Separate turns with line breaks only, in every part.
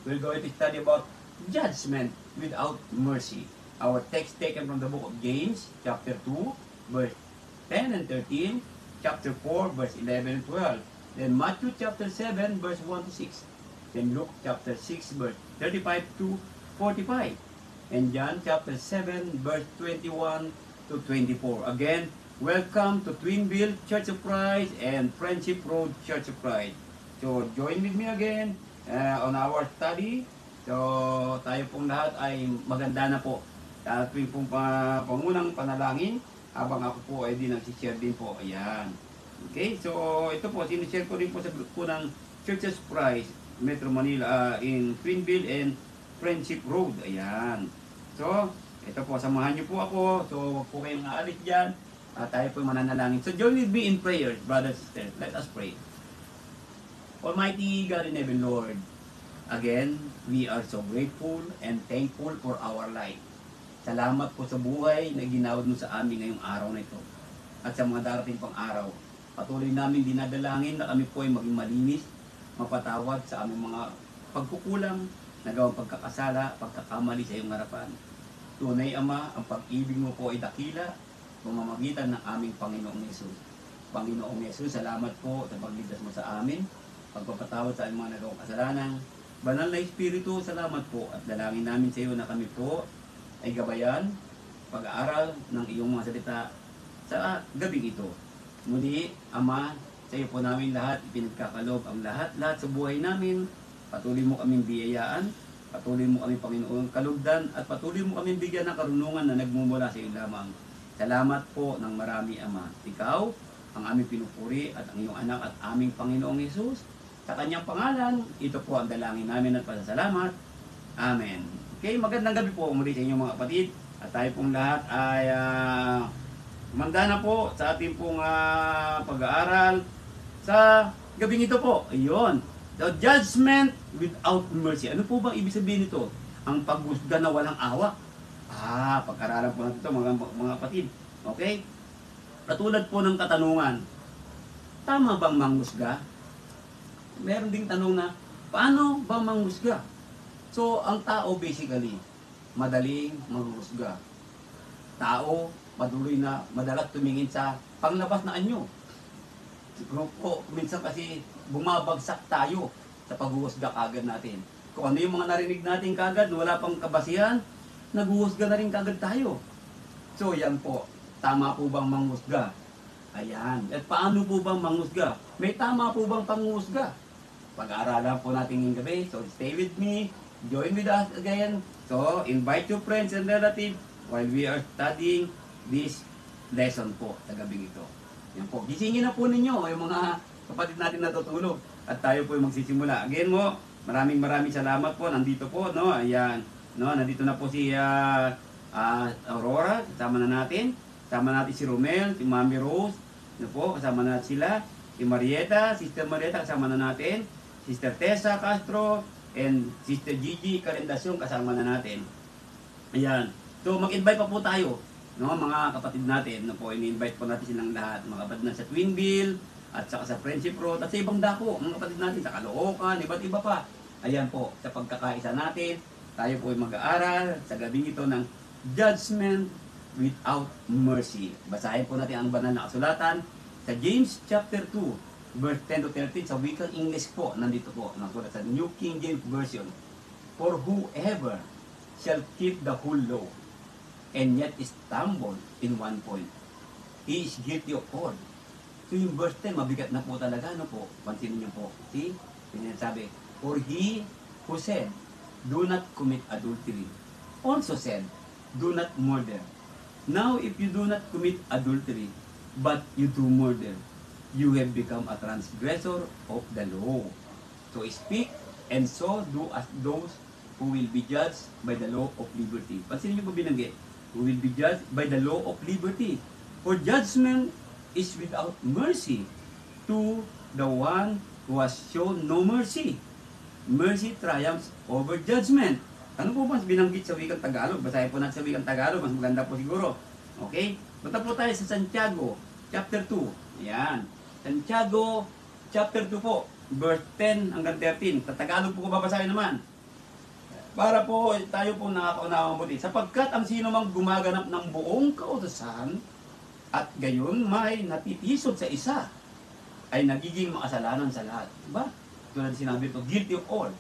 we're going to study about judgment without mercy. Our text taken from the book of James, chapter 2, verse 10 and 13, chapter 4, verse 11 and 12, then Matthew chapter 7, verse 1 to 6, then Luke chapter 6, verse 35 to 45, and John chapter 7, verse 21 to 24. Again, welcome to Twinville Church of Christ and Friendship Road Church of Christ. So, join with me again on our study. So, tayo pong lahat ay maganda na po. Tuwing pong pangunang panalangin, habang ako po ay di nagsishare din po. Ayan. Okay, so ito po, sinishare ko rin po sa group po ng Churches of Christ, Metro Manila, in Twinville and Friendship Road. Ayan. So, ito po, samahan niyo po ako. So, huwag po kayong aalis dyan. Tayo po mananalangin. So, join with me in prayer, brothers and sisters. Let us pray. Almighty God in heaven, Lord, again, we are so grateful and thankful for our life. Salamat po sa buhay na ginawad mo sa amin ngayong araw na ito. At sa mga darating pang araw, patuloy namin dinadalangin na kami po ay maging malinis, mapatawad sa aming mga pagkukulang, nagawang pagkakasala, pagkakamali sa iyong harapan. Tunay, Ama, ang pag-ibig mo po ay dakila, pamamagitan ng aming Panginoong Yesus. Panginoong Yesus, salamat po sa pagligtas mo sa amin, pagpapatawad sa aming mga nagawang kasalanan. Banal na Espiritu, salamat po at dalangin namin sa iyo na kami po ay gabayan, pag-aaral ng iyong mga salita sa gabing ito. Muli, Ama, sa iyo po namin lahat, ipinagkakalob ang lahat sa buhay namin. Patuloy mo kaming biyayaan, patuloy mo kaming Panginoon kalugdan, at patuloy mo kaming bigyan ng karunungan na nagmumula sa iyo lamang. Salamat po ng marami, Ama. Ikaw, ang aming pinupuri at ang iyong anak at aming Panginoong Hesus. Sa kanyang pangalan, ito po ang dalangin namin at pasasalamat. Amen. Okay, magandang gabi po muli sa inyong mga kapatid. At tayo pong lahat ay manda na po sa ating pong pag-aaral sa gabing ito po. Ayun. The judgment without mercy. Ano po bang ibig sabihin nito? Ang paghusga na walang awa. Pag-aralan po natin ito mga kapatid. Okay? Katulad po ng katanungan, tama bang manghusga? Meron ding tanong na, paano ba manghusga? So, ang tao basically, madaling manghusga. Tao, madalas tumingin sa panglabas na anyo. Siguro po, minsan kasi bumabagsak tayo sa paghuhusga kagad natin. Kung ano yung mga narinig natin kagad, wala pang kabasihan, naghuhusga na rin kagad tayo. So, yan po. Tama po bang manghusga? Ayan. At paano po bang manghusga? May tama po bang panghusga? Pag-aaralan po natin ngayong gabi. So, stay with me. Join with us again. So, invite your friends and relatives while we are studying this lesson po sa gabing ito. Yan po. Gisingin na po ninyo yung mga kapatid natin natutulog. At tayo po yung magsisimula. Again mo, maraming salamat po. Nandito po, no? Ayan. No, nandito na po si Aurora. Kasama na natin. Kasama natin si Romel, si Mami Rose. No po, kasama natin sila. Si Marieta, Sister Marieta, kasama na natin. Sister Tessa Castro, and Sister Gigi Carendasyon, kasama na natin. Ayan. So, mag-invite pa po tayo, no, mga kapatid natin. No po, ini-invite po natin silang lahat. Mga kapatid na sa Twinville, at saka sa Friendship Road, at sa ibang dako, mga kapatid natin sa Caloocan, iba't iba pa. Ayan po, sa pagkakaisa natin, tayo po ay mag-aaral sa gabing ito ng judgment without mercy. Basahin po natin ang banal na kasulatan sa James chapter 2. Verse 10 to 13, sa wikang English po, nandito po, nasulat sa New King James Version. For whoever shall keep the whole law, and yet stumble in one point, he is guilty of all. So yung verse 10, mabigat na po talaga, no po? Pansinin niyo po. See? Sabi, for he who said, do not commit adultery, also said, do not murder. Now, if you do not commit adultery, but you do murder, you have become a transgressor of the law. So speak and so do as those who will be judged by the law of liberty. Pansinin niyo po binanggit, who will be judged by the law of liberty. For judgment is without mercy to the one who has shown no mercy. Mercy triumphs over judgment. Ano po ba binanggit sa wikang Tagalog? Basahin po natin sa wikang Tagalog, mas maganda po siguro. Okay? Punta po tayo sa Santiago, chapter 2. Ayan. Santiago, chapter 2 po, verse 10 hanggang 13. Sa Tagalog po ko babasahin naman. Para po tayo po nakakaunawa mabuti. Sapagkat ang sino mang gumaganap ng buong kautusan at gayon may natitisod sa isa ay nagiging makasalanan sa lahat. Diba? Tulad sinabi ito, guilty of all.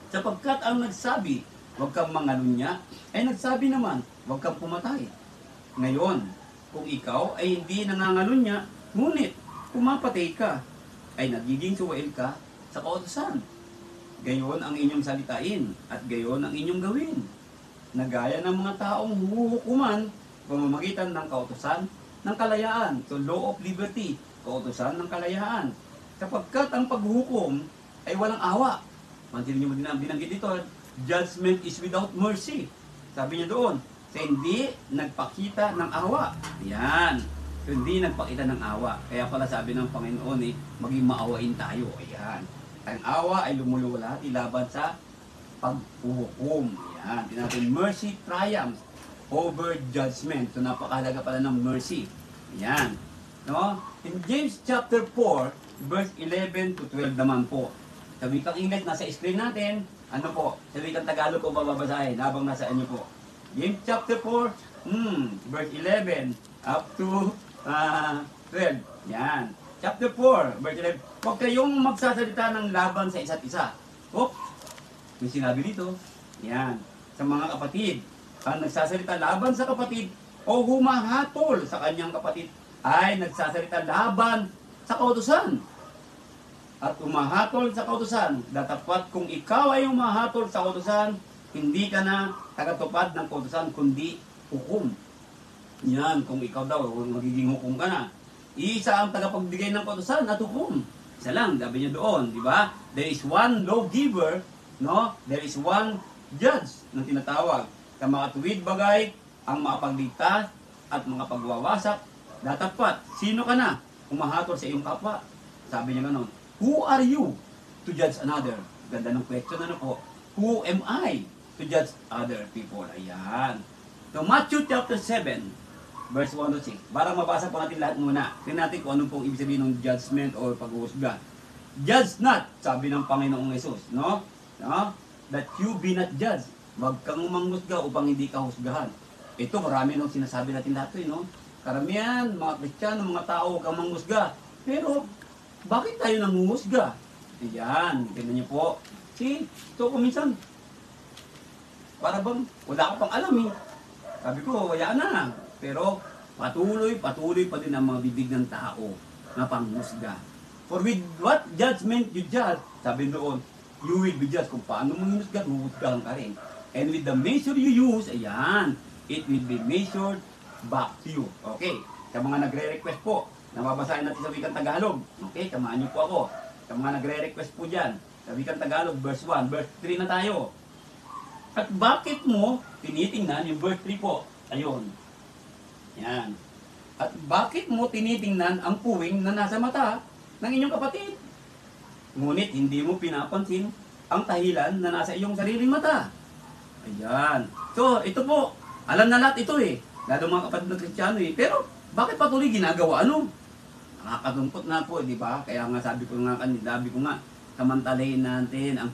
Sapagkat ang nagsabi, huwag kang mangalunya, ay nagsabi naman, huwag kang pumatay. Ngayon, kung ikaw ay hindi nangangalunya, ngunit pumapatay ka, ay nagiging suwail ka sa kautusan. Gayon ang inyong salitain at gayon ang inyong gawin. Nagaya ng mga taong huhukuman pamamagitan ng kautusan ng kalayaan. So law of liberty, kautusan ng kalayaan. Sapagkat ang paghuhukom ay walang awa. Mantin niyo din ang binanggit dito, judgment is without mercy. Sabi niya doon, sa hindi nagpakita ng awa. Yan. Hindi nagpakita ng awa. Kaya pala sabi ng Panginoon maging maawain tayo. Ayan. Ang awa ay lumuluwala ilaban sa paghuhukom. Yan. Tinatawag mercy triumphs over judgment. So napakahalaga pala ng mercy. Yan. No? In James chapter 4, verse 11 to 12 naman po. Sa wikang English, nasa screen natin. Ano po? Sa wikang Tagalog ko bababasahin habang nasa inyo po. James chapter 4, verse 11 up to 12. Yan. Chapter 4, verse 11. Huwag kayong magsasalita ng laban sa isa't isa. Oh, may sinabi dito. Yan. Sa mga kapatid. Ang nagsasalita laban sa kapatid o humahatol sa kanyang kapatid ay nagsasalita laban sa kautusan. At umahatol sa kautusan. Datapat kung ikaw ay umahatol sa kautusan, hindi ka na tagatupad ng kautusan, kundi hukom. Yan, kung ikaw daw, magiging hukom ka na. Isa ang tagapagbigay ng kautusan at hukom. Isa lang, sabi niya doon, di ba? There is one lawgiver, no? There is one judge na tinatawag. Sa mga tuwid bagay, ang makapagligtas at mga pagwawasak, datapat. Sino ka na? Umahatol sa iyong kapwa. Sabi niya gano'n, who are you to judge another? Ganda ng question, ano po? Who am I to judge other people? Ayan. So, Matthew chapter 7, verse 1 to 6. Parang mabasa po natin lahat muna. Tingnan natin kung anong pong ibig sabihin ng judgment o pag-uusga. Judge not, sabi ng Panginoong Yesus, no? No? That you be not judged. Huwag kang umanghusga upang hindi ka husgahan. Ito, marami nung sinasabi natin dati, no? Karamihan, mga Kristiyano, mga tao, huwag kang manghusga. Pero, bakit tayo nanguhusga? Ayan, tingnan niyo po. See, ito kuminsan, para bang wala ka pang alam eh. Sabi ko, wala na. Pero patuloy pa din ang mga bibig ng tao na panghusga. For with what judgment you judge, sabi doon, you will be judged. Kung paano mo hinusga, huhusgahan ka rin. And with the measure you use, ayan, it will be measured back to you. Okay, sa mga nagre-request po, nababasahin natin sa wikang Tagalog. Okay, tamaan niyo po ako. Sa mga nagre-request po dyan, sa wikang Tagalog, verse 1, verse 3 na tayo. At bakit mo tinitingnan yung verse 3 po? Ayun. Yan. At bakit mo tinitingnan ang puwing na nasa mata ng inyong kapatid? Ngunit hindi mo pinapansin ang tahilan na nasa iyong sariling mata. Ayan. So, ito po. Alam na lahat ito eh. Lalo mga kapatid na Kristiyano eh. Pero, bakit patuloy ginagawa? Ano? Nakakatungkot na po, di ba? Kaya nga sabi ko nga, samantalahin natin ang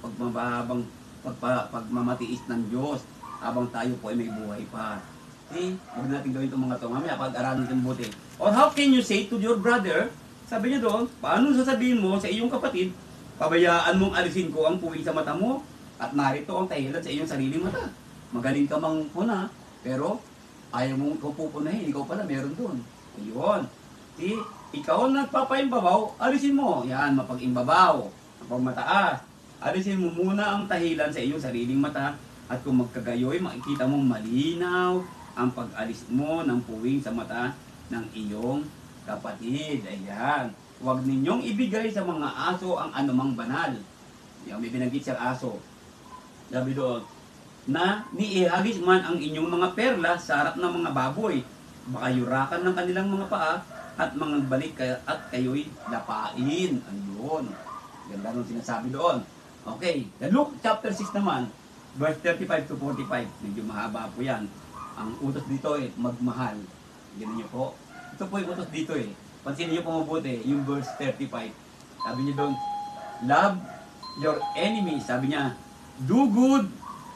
pagmamatiis ng Diyos habang tayo po ay may buhay pa. See? Huwag natin gawin itong mga ito. Mamaya, pag-aralan natin buti. Or how can you say to your brother, sabi niya doon, paano sasabihin mo sa iyong kapatid, pabayaan mong alisin ko ang puwing sa mata mo, at narito ang tahilan sa iyong sariling mata. Magaling ka mang puna, pero ayaw mong pupunahin, ikaw pala meron doon. Ayun. See? Ikaw ang nagpapaimbabaw, alisin mo. Yan, mapag-imbabaw, mapag-mataas. Alisin mo muna ang tahilan sa iyong sariling mata, at kung magkagayoy, makikita mong malinaw ang pag-alis mo ng puwing sa mata ng iyong kapatid. Ayan. Huwag ninyong ibigay sa mga aso ang anumang banal. Yan, may binanggit siyang aso. Sabi doon, na niihagis man ang inyong mga perla sa harap ng mga baboy. Baka yurakan ng kanilang mga paa at mga balik at kayo'y lapain. Ayun. Ganda nung sinasabi doon. Okay. Luke chapter 6 naman, verse 35 to 45. Medyo mahaba po yan. Ang utos dito magmahal. Ganun niyo po. Ito po yung utos dito Pansinin niyo po mabuti, yung verse 35. Sabi niyo doon, love your enemy. Sabi niya, do good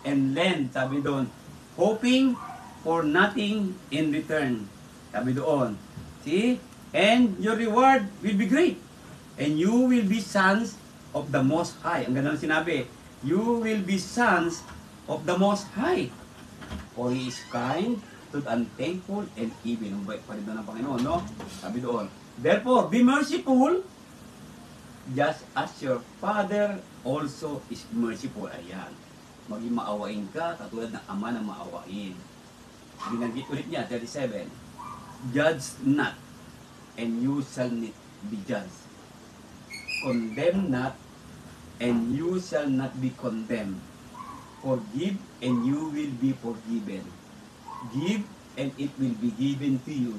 and lend, sabi doon, hoping for nothing in return. Sabi doon, see? And your reward will be great. And you will be sons of the Most High. Ang ganda ng sinabi, you will be sons of the Most High. For He is kind to the unthankful and evil. Ang bait pa rin doon ng Panginoon, no? Sabi doon, therefore, be merciful, just as your Father also is merciful. Ayan. Maging maawain ka, katulad ng Ama na maawain. Binanggit ulit niya, 37. Judge not, and you shall not be judged. Condemn not, and you shall not be condemned. Forgive, and you will be forgiven. Give, and it will be given to you.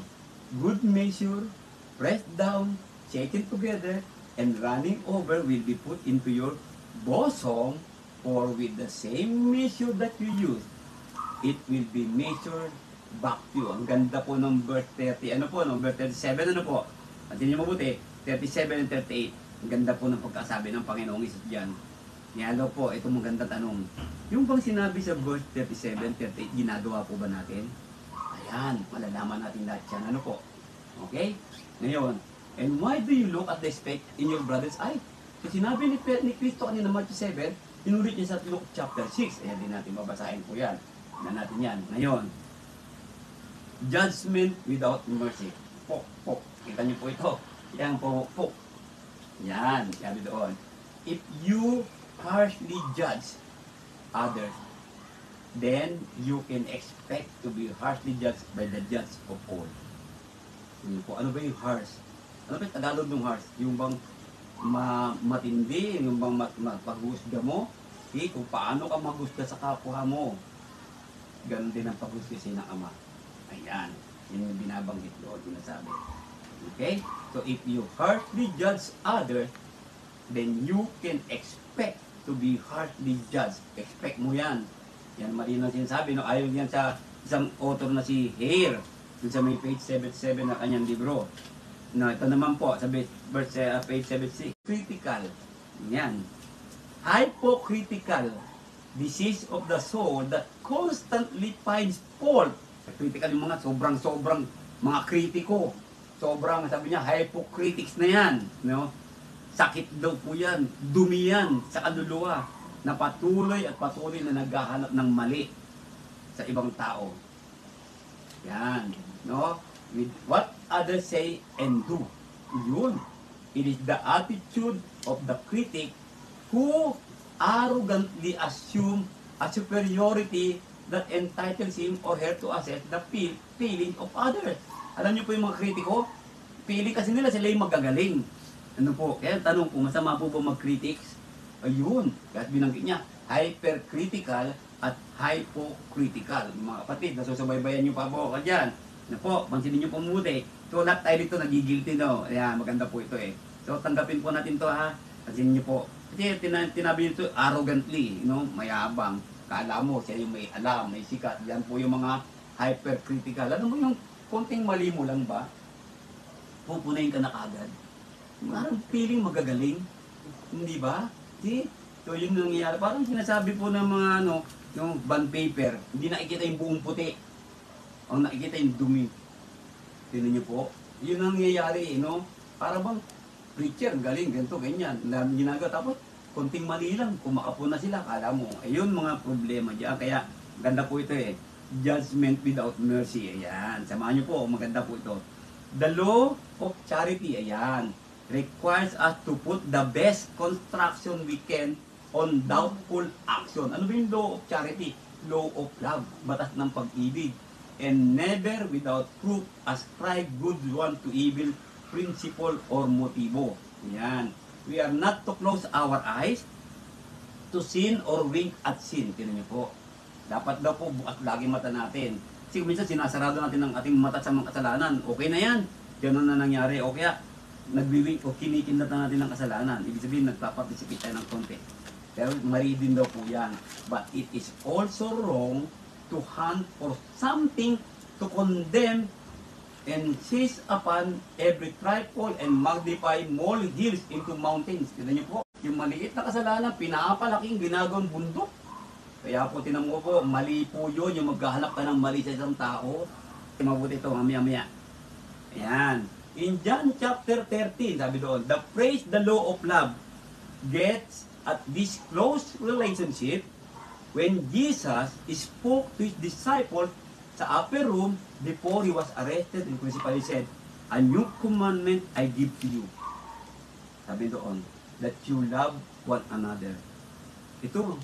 Good measure, pressed down, shaken together, and running over will be put into your bosom, for with the same measure that you use, it will be measured back to you. Ang ganda po ng verse 30, ano po, no? Verse 37, ano po? Pansin niyo mabuti, 37 and 38. Ang ganda po ng pagkasabi ng Panginoong Isus dyan. Nihalo po, ito magandang tanong. Yung bang sinabi sa verse 37, 38, ginagawa po ba natin? Ayan, malalaman natin lahat yan. Ano po? Okay? Ngayon, and why do you look at the speck in your brother's eye? So sinabi ni Kristo kanina Matthew 7, inulit niya sa Luke chapter 6. Ayan din natin babasahin po yan. Tignan natin yan. Ngayon, judgment without mercy. Pok, pok. Kita niyo po ito. Yan po, pok. Yan, sabi doon. If you harshly judge others, then you can expect to be harshly judged by the judge of all. Yun po. Ano ba yung harsh? Ano ba yung Tagalog ng harsh? Yung bang matindi, yung bang paghusga mo? Kung paano ka maghusga sa kapwa mo? Ganon din ang paghusga ng Ama. Ayan. Yun yung binabanggit doon, sinasabi. Okay? So if you harshly judge others, then you can expect to be harshly judged. Expect mo yan. Yan malinaw sinasabi. No? Ayon yan sa isang author na si Hare, dun sa may page 77 na kanyang libro. No, ito naman po, sa page 76. Critical. Yan. Hypocritical. Disease of the soul that constantly finds fault. Critical yung mga sobrang mga kritiko. Sobrang, sabi niya, hypocritics na yan. No? Sakit daw po yan. Dumi yan sa kaluluwa na patuloy na naghahanap ng mali sa ibang tao. Yan. No? With what others say and do. Yun. It is the attitude of the critic who arrogantly assume a superiority that entitles him or her to assess the feeling of others. Alam niyo po yung mga kritiko, feeling kasi nila sila yung magagaling. Ano po? Kaya tanong po, masama po ba mag-critics? Ayun. Kaya binanggit niya, hypercritical at hypocritical. Mga kapatid, nasusubaybayan niyo pa po ka dyan. Ano po, pansinin niyo po mabuti. So, lahat tayo dito nagigilty, no? Ayan, maganda po ito eh. So, tanggapin po natin to ha. Pansinin niyo po. Kasi tinabi nito arrogantly, mayabang. Kala mo, siya yung may alam, may sikat. Yan po yung mga hypercritical. Ano mo yung konting mali mo lang ba? Pupunayin ka na kagad. Parang feeling magagaling. Hindi ba? See? So, yun nangyayari. Parang sinasabi po ng mga yung bond paper, hindi nakikita yung buong puti. Ang nakikita yung dumi. Tignan niyo po. Yun ang nangyayari, Para bang preacher, galing, ganito, ganyan. Ginagawa. Tapos, konting mali lang, kumakapo na sila, kala mo. Ayun mga problema dyan. Kaya, ganda po ito eh. Judgment without mercy. Ayan. Samahan niyo po, maganda po ito. The law of charity, ayan, requires us to put the best construction we can on doubtful action. Ano ba yung law of charity? Law of love, batas ng pag-ibig. And never without proof ascribe good one to evil principle or motibo. Ayan. We are not to close our eyes to sin or wink at sin. Tignan niyo po. Dapat daw po bukas lagi mata natin. Kasi minsan sinasarado natin ang ating mata sa mga kasalanan. Okay na yan. Ganun na nangyari. O kaya, nagwiwink o kinikindat na natin ng kasalanan. Ibig sabihin, nagpaparticipate tayo ng konti. Pero mali din daw po yan. But it is also wrong to hunt for something to condemn and seize upon every trifle and magnify molehills into mountains. Tignan niyo po, yung maliit na kasalanan, pinapalaking ginagawang bundok. Kaya po, tinan mo po, mali po yun, yung maghahanap ka ng mali sa isang tao. Mabuti ito, mamaya-maya. Ayan. In John chapter 13, sabi doon, the praise the law of love gets at this close relationship when Jesus spoke to his disciples sa upper room before he was arrested and crucified. He said, a new commandment I give to you. Sabi doon, that you love one another. Ito,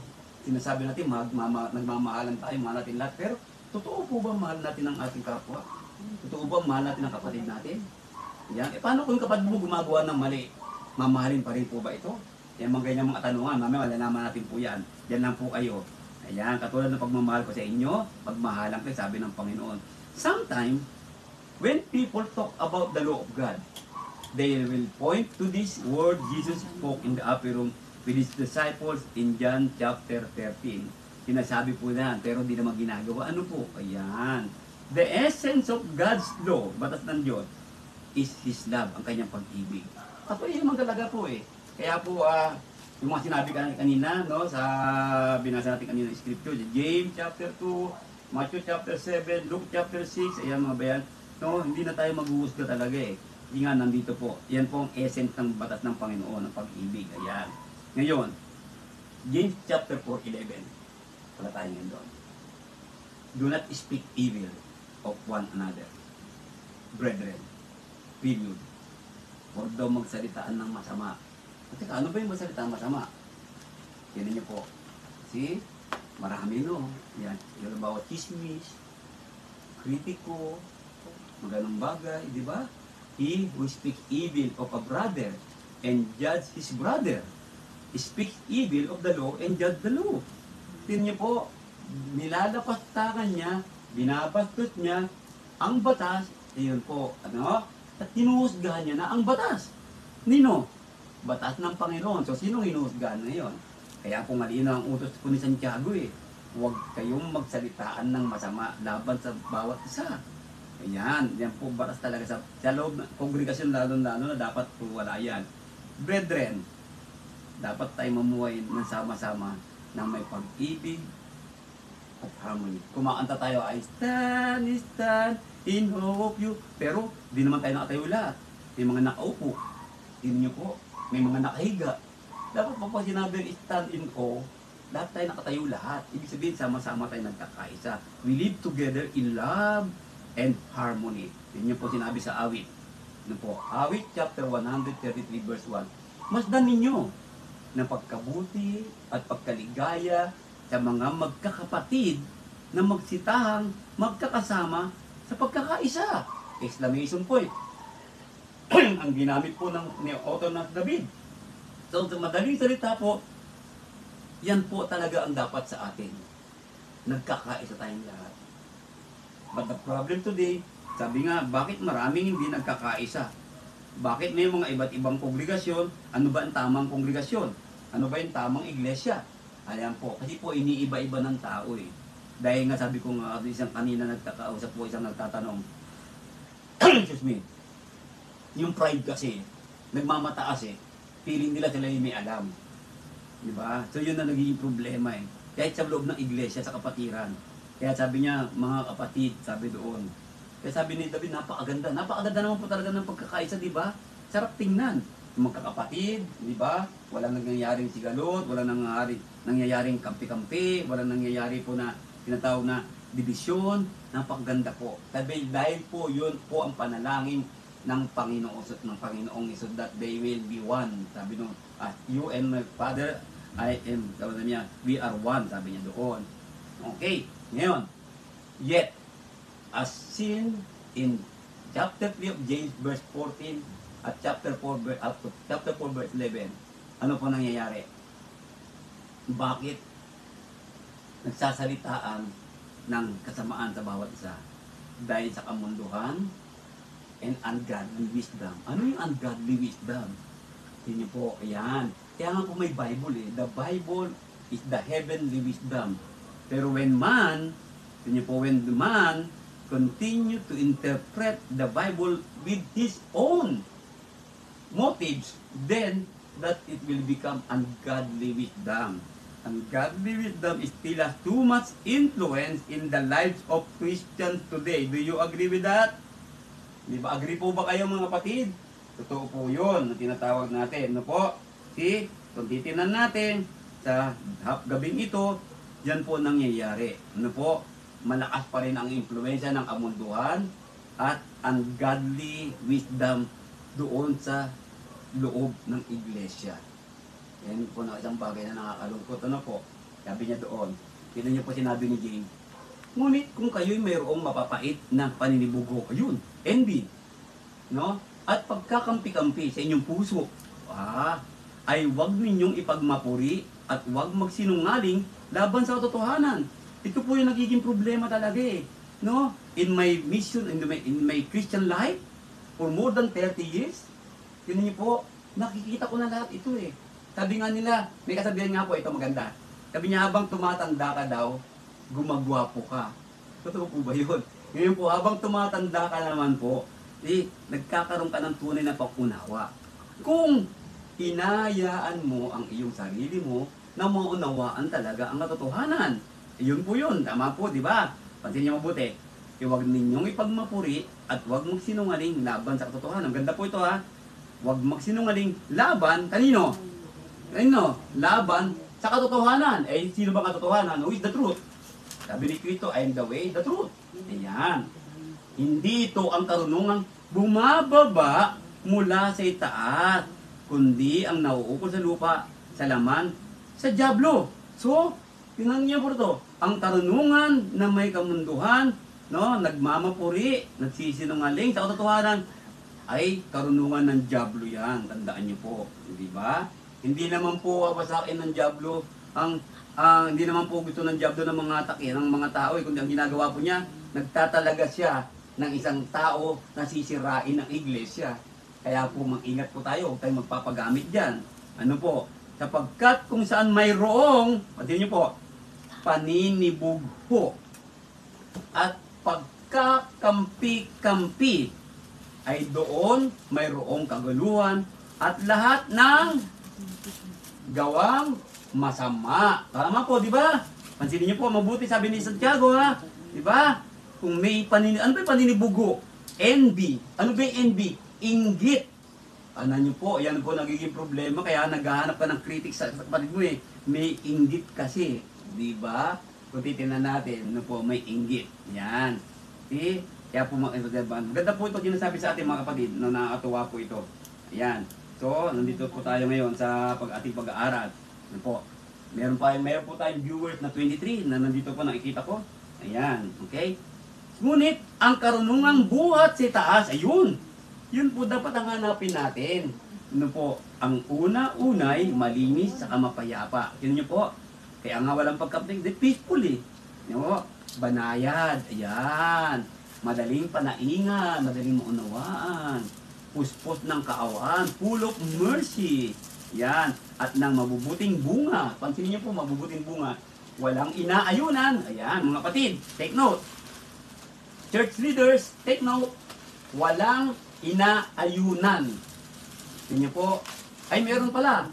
sinasabi natin, nagmamahalan tayo, mahal natin lahat. Pero, totoo po ba mahal natin ang ating kapwa? Totoo ba mahal natin ang kapatid natin? Yan. Paano kung kapatid mo gumagawa ng mali? Mamahalin pa rin po ba ito? Yan mga ganyan mga tanungan. Mamaya malalaman natin po yan. Yan lang po kayo. Ayan, katulad ng pagmamahal ko sa inyo, pagmahalan kayo, sabi ng Panginoon. Sometimes, when people talk about the law of God, they will point to this word Jesus spoke in the upper room with his disciples in John chapter 13. Sinasabi po na, pero di naman ginagawa. Ano po? Ayan. The essence of God's law, batas ng Diyos, is His love, ang kanyang pag-ibig. Ako yun naman talaga po eh. Kaya po, yung mga sinabi kanina, no, sa binasa natin kanina ng scripture, James chapter 2, Matthew chapter 7, Luke chapter 6, ayan mga bayan, no, hindi na tayo maghuhusga talaga eh. Hindi nga nandito po. Yan po ang essence ng batas ng Panginoon, ng pag-ibig. Ayan. Ngayon, James chapter 4:11. Wala tayo ngayon doon. Do not speak evil of one another. Brethren, period. Huwag daw magsalitaan ng masama. At teka, ano ba yung magsalitaan masama? Yan niyo po. See? Marami no. Yan. Yung bawa chismis, kritiko, maganong bagay, di ba? He who speaks evil of a brother and judge his brother speaks evil of the law and judge the law. Tingnan niyo po, nilalapastakan niya, binabastos niya ang batas, ayun po, ano? At hinuhusgahan niya na ang batas. Nino? Batas ng Panginoon. So, sino hinuhusgahan ngayon? Kaya po malinaw ang utos po ni Santiago eh. Huwag kayong magsalitaan ng masama laban sa bawat isa. Ayan, yan po batas talaga sa loob ng kongregasyon lalo-lalo na dapat po wala yan. Brethren, dapat tayo mamuhay ng sama-sama na may pag-ibig at harmony. Kumakanta tayo, I stand in hope of you. Pero, di naman tayo nakatayo lahat. May mga nakaupo. Tingnan niyo po, may mga nakahiga. Dapat pa sinabi, stand in awe, lahat tayo nakatayo lahat. Ibig sabihin, sama-sama tayo nagkakaisa. We live together in love and harmony. Yun yung po sinabi sa awit. Ano po? Awit chapter 133 verse 1. Masdan ninyo ng pagkabuti at pagkaligaya sa mga magkakapatid na magsitahang magkakasama sa pagkakaisa. Exclamation point. Ang ginamit po ng author ng David. So, sa madaling salita po, yan po talaga ang dapat sa atin. Nagkakaisa tayong lahat. But the problem today, sabi nga, bakit maraming hindi nagkakaisa? Bakit may mga iba't ibang kongregasyon? Ano ba ang tamang kongregasyon? Ano ba yung tamang iglesia? Ayan po, kasi po iniiba-iba ng tao eh. Dahil nga sabi ko nga, isang kanina nagkakausap po, isang nagtatanong, excuse me, yung pride kasi, nagmamataas eh, feeling nila sila yung may alam. Diba? So yun na nagiging problema eh. Kahit sa loob ng iglesia, sa kapatiran. Kaya sabi niya, mga kapatid, sabi doon. Kaya sabi ni David, napakaganda. Napakaganda naman po talaga ng pagkakaisa, di ba? Sarap tingnan. Magkakapatid, di ba? Walang nangyayaring sigalot, walang nangyayaring kampi-kampi, walang nangyayari po na tinatawag na division. Napakaganda po. Sabi, dahil po yun po ang panalangin ng Panginoong Isus that they will be one. Sabi nung, you and my Father, I am, sabi niya, we are one, sabi niya doon. Okay, ngayon, yet, as seen in chapter 3 of James verse 14 at chapter 4 verse 11, ano po nangyayari? Bakit nagsasalitaan ng kasamaan sa bawat isa? Dahil sa kamunduhan and ungodly wisdom. Ano yung ungodly wisdom? Yun niyo po, ayan. Kaya nga po may Bible eh. The Bible is the heavenly wisdom. Pero when man, yun niyo po, when the man continue to interpret the Bible with his own motives, then that it will become ungodly wisdom. Ungodly wisdom still has too much influence in the lives of Christians today. Do you agree with that? Di ba? Agree po ba kayo mga kapatid? Totoo po yun na tinatawag natin. Ano po? See? Kung titinan natin sa gabing ito, yan po nangyayari. Ano po? Malakas pa rin ang impluensya ng kamunduhan at ungodly wisdom doon sa loob ng iglesia. Yan po na isang bagay na nakakalungkot. Ano po? Sabi niya doon. Tignan niyo po sinabi ni James. Ngunit kung kayo'y mayroong mapapait na paninibugo, ayun, envy, no? At pagkakampi-kampi sa inyong puso, ay huwag ninyong ipagmapuri at huwag magsinungaling laban sa katotohanan. Ito po yung nagiging problema talaga eh. No? In my mission, in my Christian life, for more than 30 years, yun niyo po, nakikita ko na lahat ito eh. Sabi nga nila, may kasabihan nga po, ito maganda. Sabi niya, habang tumatanda ka daw, gumagwapo ka. Totoo po ba yun? Ngayon po, habang tumatanda ka naman po, nagkakaroon ka ng tunay na pag-unawa. Kung hinayaan mo ang iyong sarili mo na maunawaan talaga ang katotohanan. Yun po yun. Tama po, di ba? Pansin niyo mabuti. Huwag ninyong ipagmapuri at huwag magsinungaling laban sa katotohanan. Ganda po ito ha. Huwag magsinungaling laban, kanino? Kanino? Laban sa katotohanan. Eh, sino ba katotohanan? Who is the truth? Sabi ni Cristo, I am the way, the truth. Ayan. Hindi ito ang karunungang bumababa mula sa itaas, kundi ang nauukol sa lupa, sa laman, sa dyablo. So, tingnan niyo po ito. Ang karunungan na may kamunduhan, no, nagmamapuri, nagsisinungaling sa katotohanan, ay karunungan ng dyablo yan. Tandaan niyo po. Di ba? Hindi naman po wawasakin ng dyablo hindi naman po gusto ng dyablo ng mga ng mga tao, kundi ang ginagawa po niya, nagtatalaga siya ng isang tao na sisirain ng iglesia. Kaya po mag-ingat po tayo, huwag tayong magpapagamit dyan. Ano po? Sapagkat kung saan mayroong, pati niyo po, paninibugho at pagkakampi-kampi, ay doon mayroong kaguluhan at lahat ng gawang masama. Tama po, di ba? Pansinin niyo po, mabuti sabi ni Santiago, ha? Di ba? Kung may ano ba yung paninibugo? Envy. Ano ba yung envy? Inggit. Ano niyo po, yan po nagiging problema, kaya naghahanap ka ng critics sa kapatid mo eh. May inggit kasi, di ba? Kung titignan natin, ano po, may inggit. Yan. See? Kaya po maganda po ito sinasabi sa ating mga kapatid, no, nakakatuwa po ito. Ayan. So, nandito po tayo ngayon sa ating pag-aaral. Ano po? Meron po tayong viewers na 23 na nandito po nakikita ko. Ayan, okay? Ngunit ang karunungang buhat sa taas, ayun. Yun po dapat ang hanapin natin. Ano po? Ang una-unay malinis sa mapayapa. Yun niyo po. Kaya nga walang pagkapatid, peaceful eh. No? Banayad, ayan. Madaling panaingan, madaling maunawaan. Puspos ng kaawaan, full of mercy. Yan. At ng mabubuting bunga. Pansinin niyo po, mabubuting bunga. Walang inaayunan. Ayan, mga kapatid, take note. Church leaders, take note. Walang inaayunan. Tingnan niyo po, ay meron pala.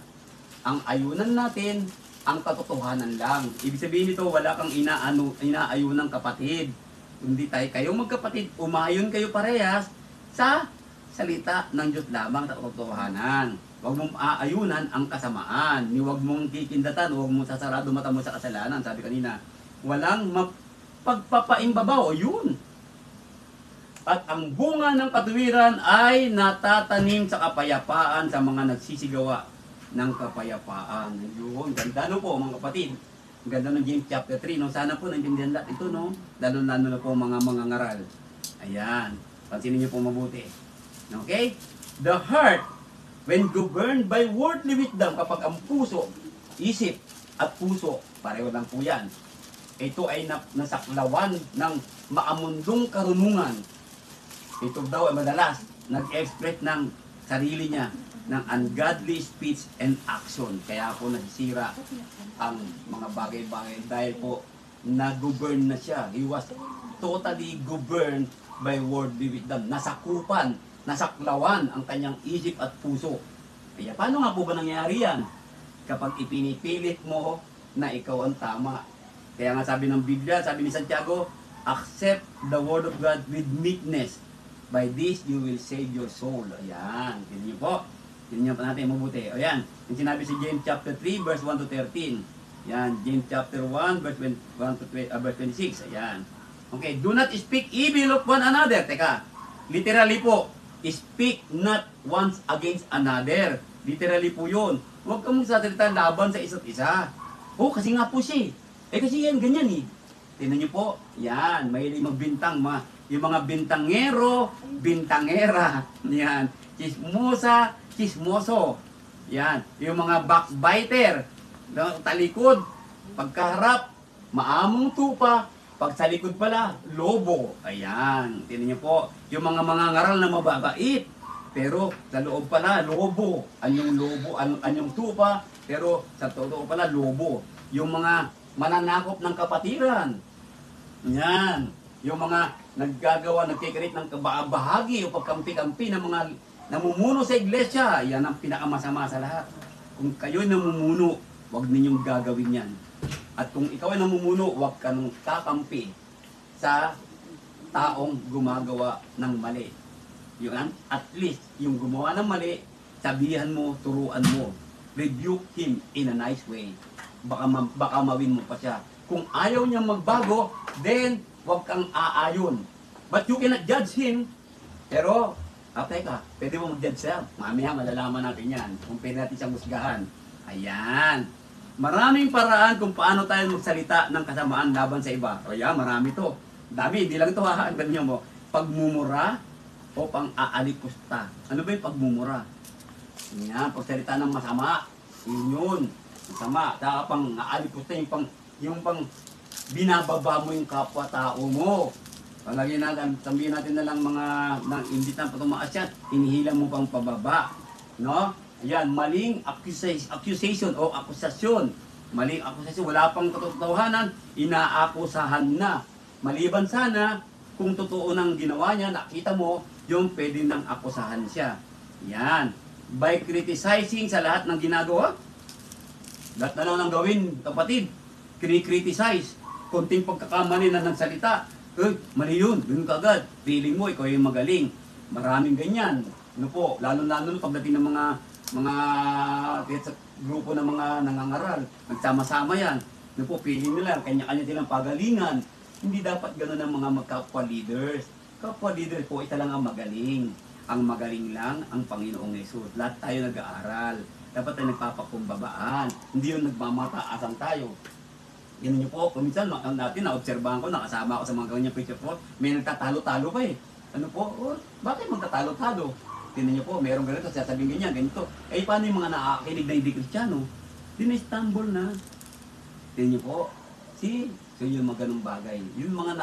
Ang ayunan natin, ang katotohanan lang. Ibig sabihin nito, wala kang inaayunan kapatid. Kundi kayong magkapatid, umayon kayo parehas sa salita ng Diyos lamang sa katotohanan. Huwag mong aayunan ang kasamaan. Huwag mong kikindatan, huwag mong sasarado mata mo sa kasalanan. Sabi kanina, walang pagpapaimbabaw. O yun. At ang bunga ng katuwiran ay natatanim sa kapayapaan sa mga nagsisigawa ng kapayapaan. Yun. Ganda no po mga kapatid. Ganda ng James chapter 3. No? Sana po naintindihan lahat ito. No? Lalo-lalo na po mga ngaral. Ayan. Pansinin niyo po mabuti. Okay? The heart, when governed by worldly wisdom, kapag ang puso, isip at puso, pareho lang po yan. Ito ay nasaklawan ng maamundong karunungan. Ito daw ay madalas nag-express ng sarili niya ng ungodly speech and action. Kaya po nasisira ang mga bagay-bagay dahil po na-govern na siya. He was totally governed by worldly wisdom. Nasakupan, nasaklawan ang kanyang isip at puso. Kaya paano nga po ba nangyari yan? Kapag ipinipilit mo na ikaw ang tama. Kaya nga sabi ng Biblia, sabi ni Santiago, accept the word of God with meekness. By this, you will save your soul. Ayan. Tignan niyo po. Tignan niyo pa natin mabuti. Ayan. Yung sinabi si James chapter 3, verse 1 to 13. Ayan. James chapter 1, verse 1 to verse 26. Ayan. Okay. Do not speak evil of one another. Teka. Literally po, speak not once against another. Literally po yun. Huwag kang magsasalita laban sa isa't isa. Oh, kasi nga po siya eh. Kasi yan, ganyan eh. Tingnan niyo po, yan, may magbintang, yung mga bintangero, bintangera, yan, chismosa, chismoso, yan, yung mga backbiter, talikod, pagkaharap, maamong tupa, pag sa likod pala, lobo, ayan, tingnan niyo po, yung mga ngaral na mababait, pero sa loob pala, lobo, anyong lobo, anyong tupa, pero sa totoo pala, lobo, yung mga mananakop ng kapatiran, yan. Yung mga naggagawa, nagkikreate ng bahagi o pagkampi-kampi ng mga namumuno sa iglesia, yan ang pinakamasama sa lahat. Kung kayo'y namumuno, huwag ninyong gagawin yan. At kung ikaw ay namumuno, huwag ka nang kakampi sa taong gumagawa ng mali. Yun, at least, yung gumawa ng mali, sabihan mo, turuan mo. Rebuke him in a nice way. Baka mawin mo pa siya. Kung ayaw niyang magbago, then huwag kang aayon. But you cannot judge him. Pero, teka, pwede mo mag-judge siya. Mamaya malalaman natin yan. Kung pwede natin siyang musgahan. Ayan. Maraming paraan kung paano tayo magsalita ng kasamaan laban sa iba. O yan, marami to. Dami, hindi lang ito ha. Ganyan mo. Pagmumura o pang-aalipusta. Ano ba yung pagmumura? Yan, pagsalita ng masama. Yun. Masama. Saka pang-aalipusta yung pang binababa mo yung kapwa-tao mo. Palagyan natin, sabihin natin na lang hindi na patumaas yan, hinihila mo pang pababa. No? Ayan, maling accusation o akusasyon. Maling akusasyon, wala pang katotohanan, inaakusahan na. Maliban sana, kung totoo nang ginawa niya, nakita mo, yung pwede nang akusahan siya. Yan. By criticizing sa lahat ng ginagawa, lahat na lang ng gawin, kapatid, kini-criticize, konting pagkakamali na ng salita, mali yun, yun kagad, feeling mo, ikaw yung magaling. Maraming ganyan. Ano po, lalo-lalo pagdating ng mga grupo ng mga nangangaral, nagsama-sama yan. Ano po, feeling nila, kanya-kanya silang pagalingan. Hindi dapat gano'n ang mga magkapwa leaders. Kapwa leaders po, ito lang ang magaling. Ang magaling lang ang Panginoong Yesus. Lahat tayo nag-aaral. Dapat tayo nagpapakumbabaan. Hindi yung nagmamataasan tayo. Yan nyo po, kung minsan natin, na-obserbahan ko, nakasama ako sa mga ganyang picture po, may nagtatalo-talo pa eh. Ano po? Bakit magtatalo-talo? Tingnan nyo po, merong ganito, sasabihin ganyan, ganito. Eh, paano yung mga nakakinig na hindi Kristiyano? Din-stumble na. Tingnan nyo po, so yung mga ganong bagay. Yung mga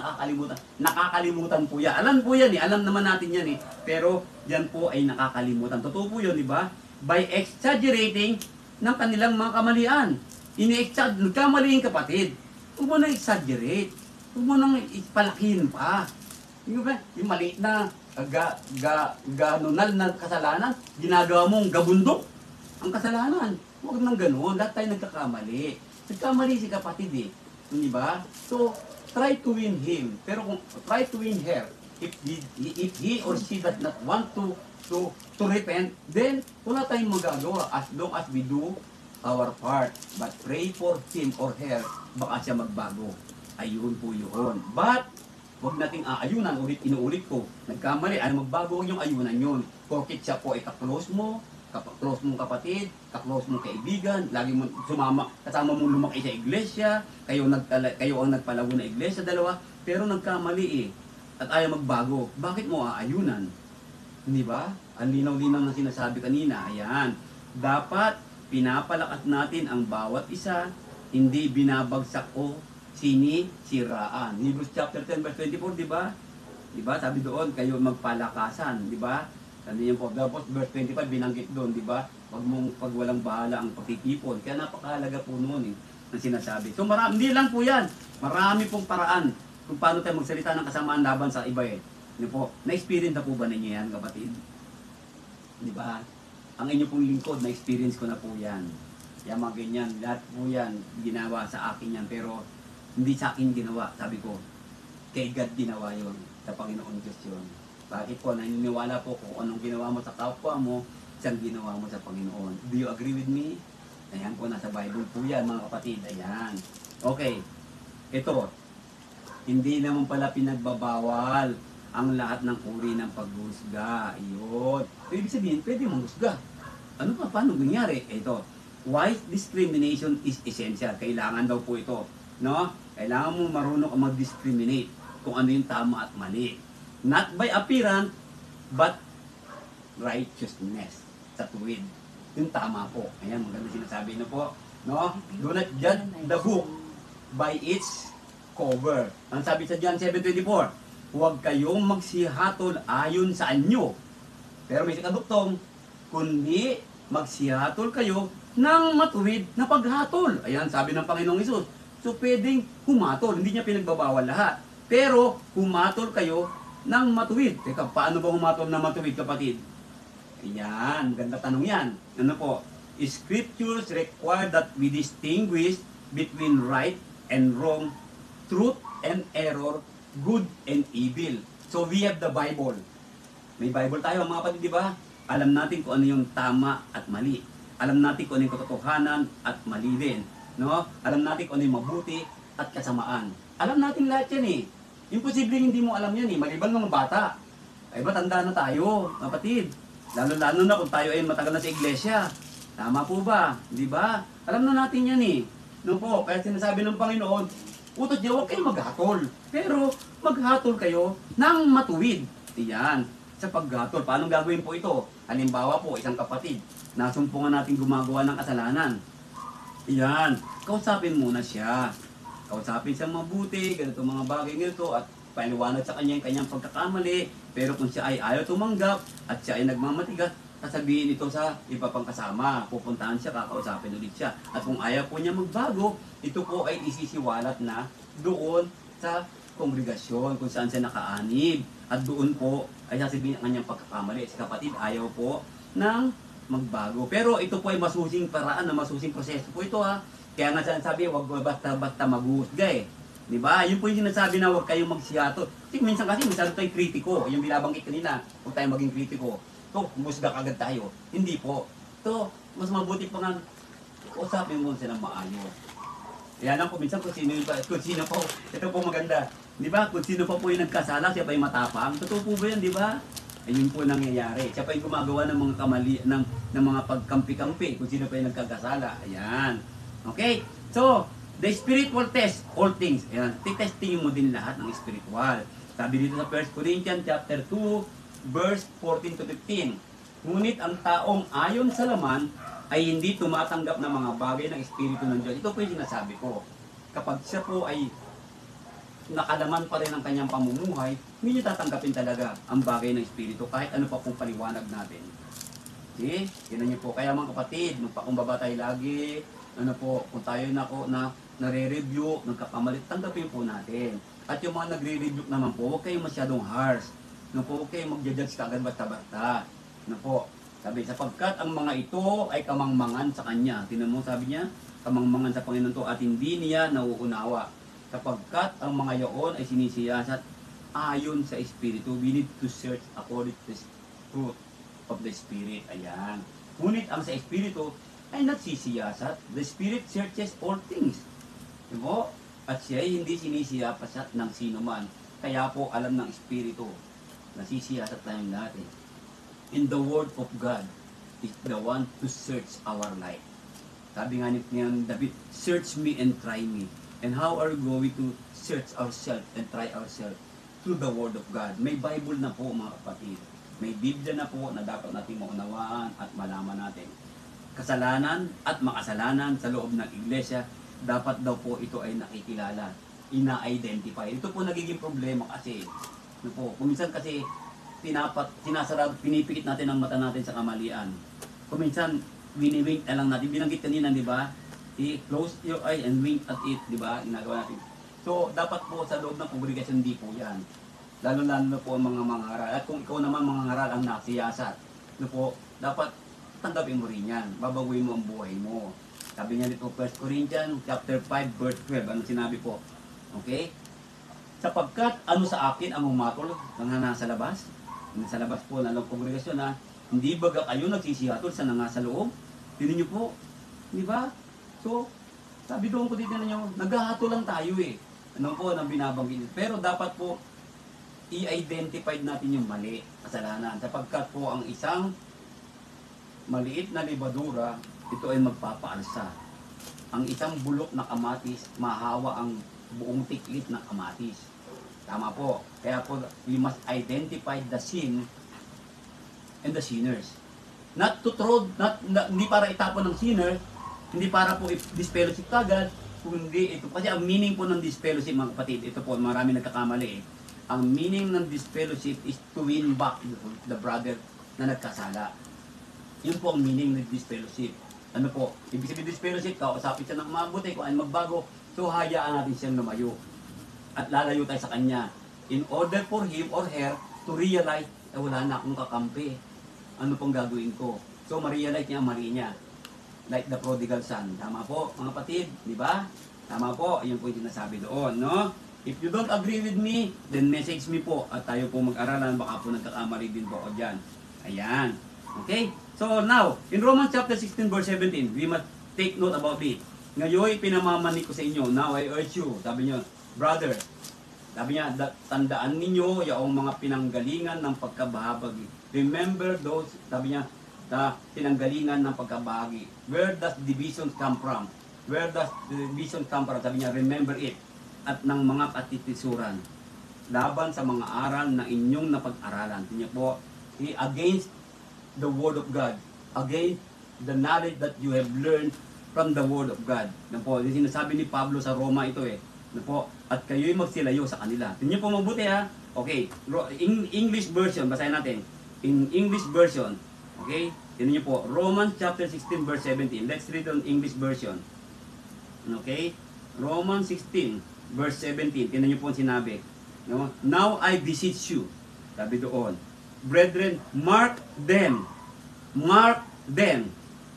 nakakalimutan po yan. Alam po yan eh, alam naman natin yan eh. Pero yan po ay nakakalimutan. Totoo po yun, di ba? By exaggerating ng kanilang mga kamalian. Nagkamali yung kapatid. Huwag mo nang exaggerate. Huwag mo nang ipalakihin pa. Yung maliit na ganunal na kasalanan, ginagawa mong gabundok ang kasalanan. Huwag nang ganoon. Lahat tayo nagkakamali. Nagkamali si kapatid eh. Di ba? So, try to win him. Pero kung try to win her, if he or she does not want to repent, then wala tayong magagawa as long as we do our part. But pray for him or her, baka siya magbago. Ayun po yun. But, huwag nating aayunan, inuulit ko. Nagkamali, magbago yung ayunan yun. Porkit siya po ay ka-close mo, close mong kapatid, ka-close mong kaibigan, lagi mo kasama mong lumaki sa iglesia, kayo ang nagpalago na iglesia, dalawa, pero nagkamali eh. At ayaw magbago. Bakit mo aayunan? Hindi ba? Ang linaw-linaw na sinasabi kanina. Ayan. Dapat pinapalakas natin ang bawat isa, hindi binabagsak o sinisiraan. Hebrews chapter 10 verse 24, di ba? Di ba? Sabi doon, kayo magpalakasan, di ba? Sabi niyo po, tapos verse 25 binanggit doon, di ba? Wag mong pagwalang bahala ang pagtitipon. Kaya napakahalaga po noon eh, ang sinasabi. So hindi lang po yan. Marami pong paraan kung paano tayo magsalita ng kasamaan laban sa iba eh. Di po, na-experience na po ba ninyo yan, kapatid? Di ba? Ang inyo pong lingkod, na-experience ko na po yan. Yan mga ganyan. Lahat po yan, ginawa sa akin yan. Pero, hindi sa akin ginawa. Sabi ko, kay God ginawa yon, sa Panginoon Diyos yun. Bakit po? Naniniwala po kung anong ginawa mo sa kapwa mo, siyang ginawa mo sa Panginoon. Do you agree with me? Ayan po, nasa Bible po yan mga kapatid. Ayan. Okay. Ito, hindi naman pala pinagbabawal ang lahat ng uri ng paghusga. Iyon. So, ibig sabihin, pwede mong husga. Ano pa? Paano nangyari? Ito, wise discrimination is essential. Kailangan daw po ito. No? Kailangan mo marunong ka mag-discriminate kung ano yung tama at mali. Not by appearance, but righteousness. Sa tuwid. Yung tama po. Ayan, maganda sinasabi na po. No? Do not judge the book by its cover. Ang sabi sa John 7:24, huwag kayong magsihatol ayon sa anyo. Pero may kaduktong, kundi magsihatol kayo ng matuwid na paghatol. Ayan, sabi ng Panginoong Hesus. So, pwedeng humatol. Hindi niya pinagbabawal lahat. Pero, humatol kayo ng matuwid. Teka, paano ba humatol ng matuwid, kapatid? Ayan, ganda tanong yan. Ano po? Scriptures require that we distinguish between right and wrong, truth and error, good and evil. So, we have the Bible. May Bible tayo mga kapatid, di ba? Alam natin kung ano yung tama at mali. Alam natin kung ano yung katotohanan at mali din. No? Alam natin kung ano yung mabuti at kasamaan. Alam natin lahat yan eh. Imposible hindi mo alam yan eh. Maliban ng bata. Ay ba, tanda na tayo, kapatid. Lalo-lalo na kung tayo ay matagal na sa iglesia. Tama po ba? Di ba? Alam na natin yan eh. No po, kaya sinasabi ng Panginoon, utos niya, huwag kayong maghatol. Pero maghatol kayo ng matuwid. Iyan. Sa paghatol, paano gagawin po ito? Halimbawa po, isang kapatid, nasumpungan natin gumagawa ng kasalanan. Iyan. Kausapin muna siya. Kausapin siya mabuti, ganito mga bagay nito, at paliwanag sa kanya yung kanyang pagkakamali. Pero kung siya ay ayaw tumanggap, at siya ay nagmamatigas, sasabihin ito sa iba pang kasama. Pupuntahan siya, kakausapin ulit siya. At kung ayaw po niya magbago, ito po ay isisiwalat na doon sa kongregasyon kung saan siya nakaanib. At doon po ay sasabihin ang kanyang pagkakamali. Si kapatid ayaw po ng magbago. Pero ito po ay masusing paraan, na masusing proseso po ito ha. Kaya nga sinasabi, huwag basta-basta maghusga eh. Di ba? Yun po yung sinasabi na huwag kayong magsiyato. Kasi minsan tayong kritiko. Yung binabanggit kanina, huwag tayong maging kritiko. Ito, musga kagad tayo. Hindi po. Ito, mas mabuti pa nga, usapin mo sila maayos. Yan lang po, minsan kung sino po, ito po maganda. Di ba? Kung sino pa po yung nagkasala, siya pa yung matapang. Totoo po ba yan, di ba? Ayun po nangyayari. Siya pa yung gumagawa ng mga kamali, ng mga pagkampi-kampi. Kung sino pa yung nagkakasala. Ayan. Okay? So, the spiritual test all things. Ayan. Titestingin mo din lahat ng spiritual. Sabi dito sa 1 Corinthians chapter 2, verse 14 to 15. Ngunit ang taong ayon sa laman ay hindi tumatanggap ng mga bagay ng Espiritu ng Diyos. Ito po yung sinasabi ko. Kapag siya po ay nakalaman pa rin ang kanyang pamumuhay, hindi niya tatanggapin talaga ang bagay ng Espiritu kahit ano pa pong paliwanag natin. See? Yan niyo po. Kaya mga kapatid, magpakumbaba tayo lagi, ano po, kung tayo na nare-review, nagkakamalit, tanggapin po natin. At yung mga nagre-review naman po, huwag kayong masyadong harsh. No po, huwag kayong mag-judge kagad basta-basta. No po, sabi, sapagkat ang mga ito ay kamangmangan sa Kanya. Tinan mo, sabi niya, kamangmangan sa Panginoon to at hindi niya nauunawa. Sapagkat ang mga yaon ay sinisiyasat ayon sa Espiritu. We need to search according to the truth of the Spirit. Ayan. Ngunit ang sa Espiritu ay nagsisiyasat. The Spirit searches all things. Diba? At siya ay hindi sinisiyasat ng sino man. Kaya po alam ng Espiritu. Nasisiyasat tayong lahat eh. In the Word of God is the one to search our life. Sabi nga ni David, search me and try me. And how are we going to search ourselves and try ourselves? Through the Word of God. May Bible na po mga kapatid. May Biblia na po na dapat natin maunawaan at malaman natin. Kasalanan at makasalanan sa loob ng iglesia, dapat daw po ito ay nakikilala, ina-identify. Ito po nagiging problema kasi, ano po, kuminsan kasi sinasarado, pinipikit natin ang mata natin sa kamalian. Kuminsan, wini-wink na lang natin. Binanggit kanina, di ba? I-close your eye and wink at it, di ba? Ginagawa natin. So, dapat po sa loob ng kongregasyon, hindi po yan. Lalo-lalo na po ang mga mangaral. At kung ikaw naman mangaral ang nasiyasat, ano po, dapat tanggapin mo rin yan. Babaguhin mo ang buhay mo. Sabi niya dito, 1 Corinthians chapter 5 verse 12. Ano sinabi po? Okay? Sapagkat ano sa akin ang umatol na nasa labas? Nasa labas po ng kongregasyon na hindi baga kayo nagsisihatol sa nasa loob? Tingnan niyo po. Di ba? So, sabi doon ko dito ninyo, naghahatol lang tayo eh. Ano po nang binabanggit. Pero dapat po i-identify natin yung mali, kasalanan. Sapagkat po ang isang maliit na libadura, ito ay magpapaalsa. Ang isang bulok na kamatis, mahawa ang buong tiklit na kamatis. Tama po. Kaya po, we must identify the sin and the sinners. Not to throw, hindi para itapon ng sinner, hindi para po disfellowship kagad, kundi ito. Kasi ang meaning po ng disfellowship, mga kapatid, ito po, marami nagkakamali eh. Ang meaning ng disfellowship is to win back the brother na nagkasala. Yun po ang meaning ng disfellowship. Ano po? Ibig sabihin disfellowship, kausapin siya ng mabuti, kung ano magbago, so hayaan natin siyang lumayo. At lalayo tayo sa kanya. In order for him or her to realize, wala na akong kakampi. Ano pong gagawin ko? So, ma-realize niya ang mali niya. Like the prodigal son. Tama po, mga kapatid, di ba? Tama po, yun po yung sinasabi doon, no? If you don't agree with me, then message me po at tayo po mag-aralan. Baka po nagkakamali din po ako dyan. Ayan. Okay? So now, in Romans chapter 16 verse 17, we must take note about it. Ngayon, pinamamani ko sa inyo. Now I urge you, sabi niyo, brother, sabi niya, tandaan ninyo yung mga pinanggalingan ng pagkabahagi. Remember those, sabi niya, the pinanggalingan ng pagkabahagi. Where does division come from? Where does division come from? Sabi niya, remember it. At ng mga katitisuran laban sa mga aral na inyong napag-aralan. Tingnan po, against the Word of God, against the knowledge that you have learned from the Word of God. Tingnan po, yung sinasabi ni Pablo sa Roma ito eh. Tingnan po, at kayo'y magsilayo sa kanila. Tingnan po mabuti ha. Okay, in English version, basahin natin. In English version, okay, tingnan niyo po, Romans chapter 16 verse 17. Let's read on English version. Okay, Romans 16 verse 17, tinan niyo po ang sinabi. No? Now I beseech you, sabi doon, brethren, mark them,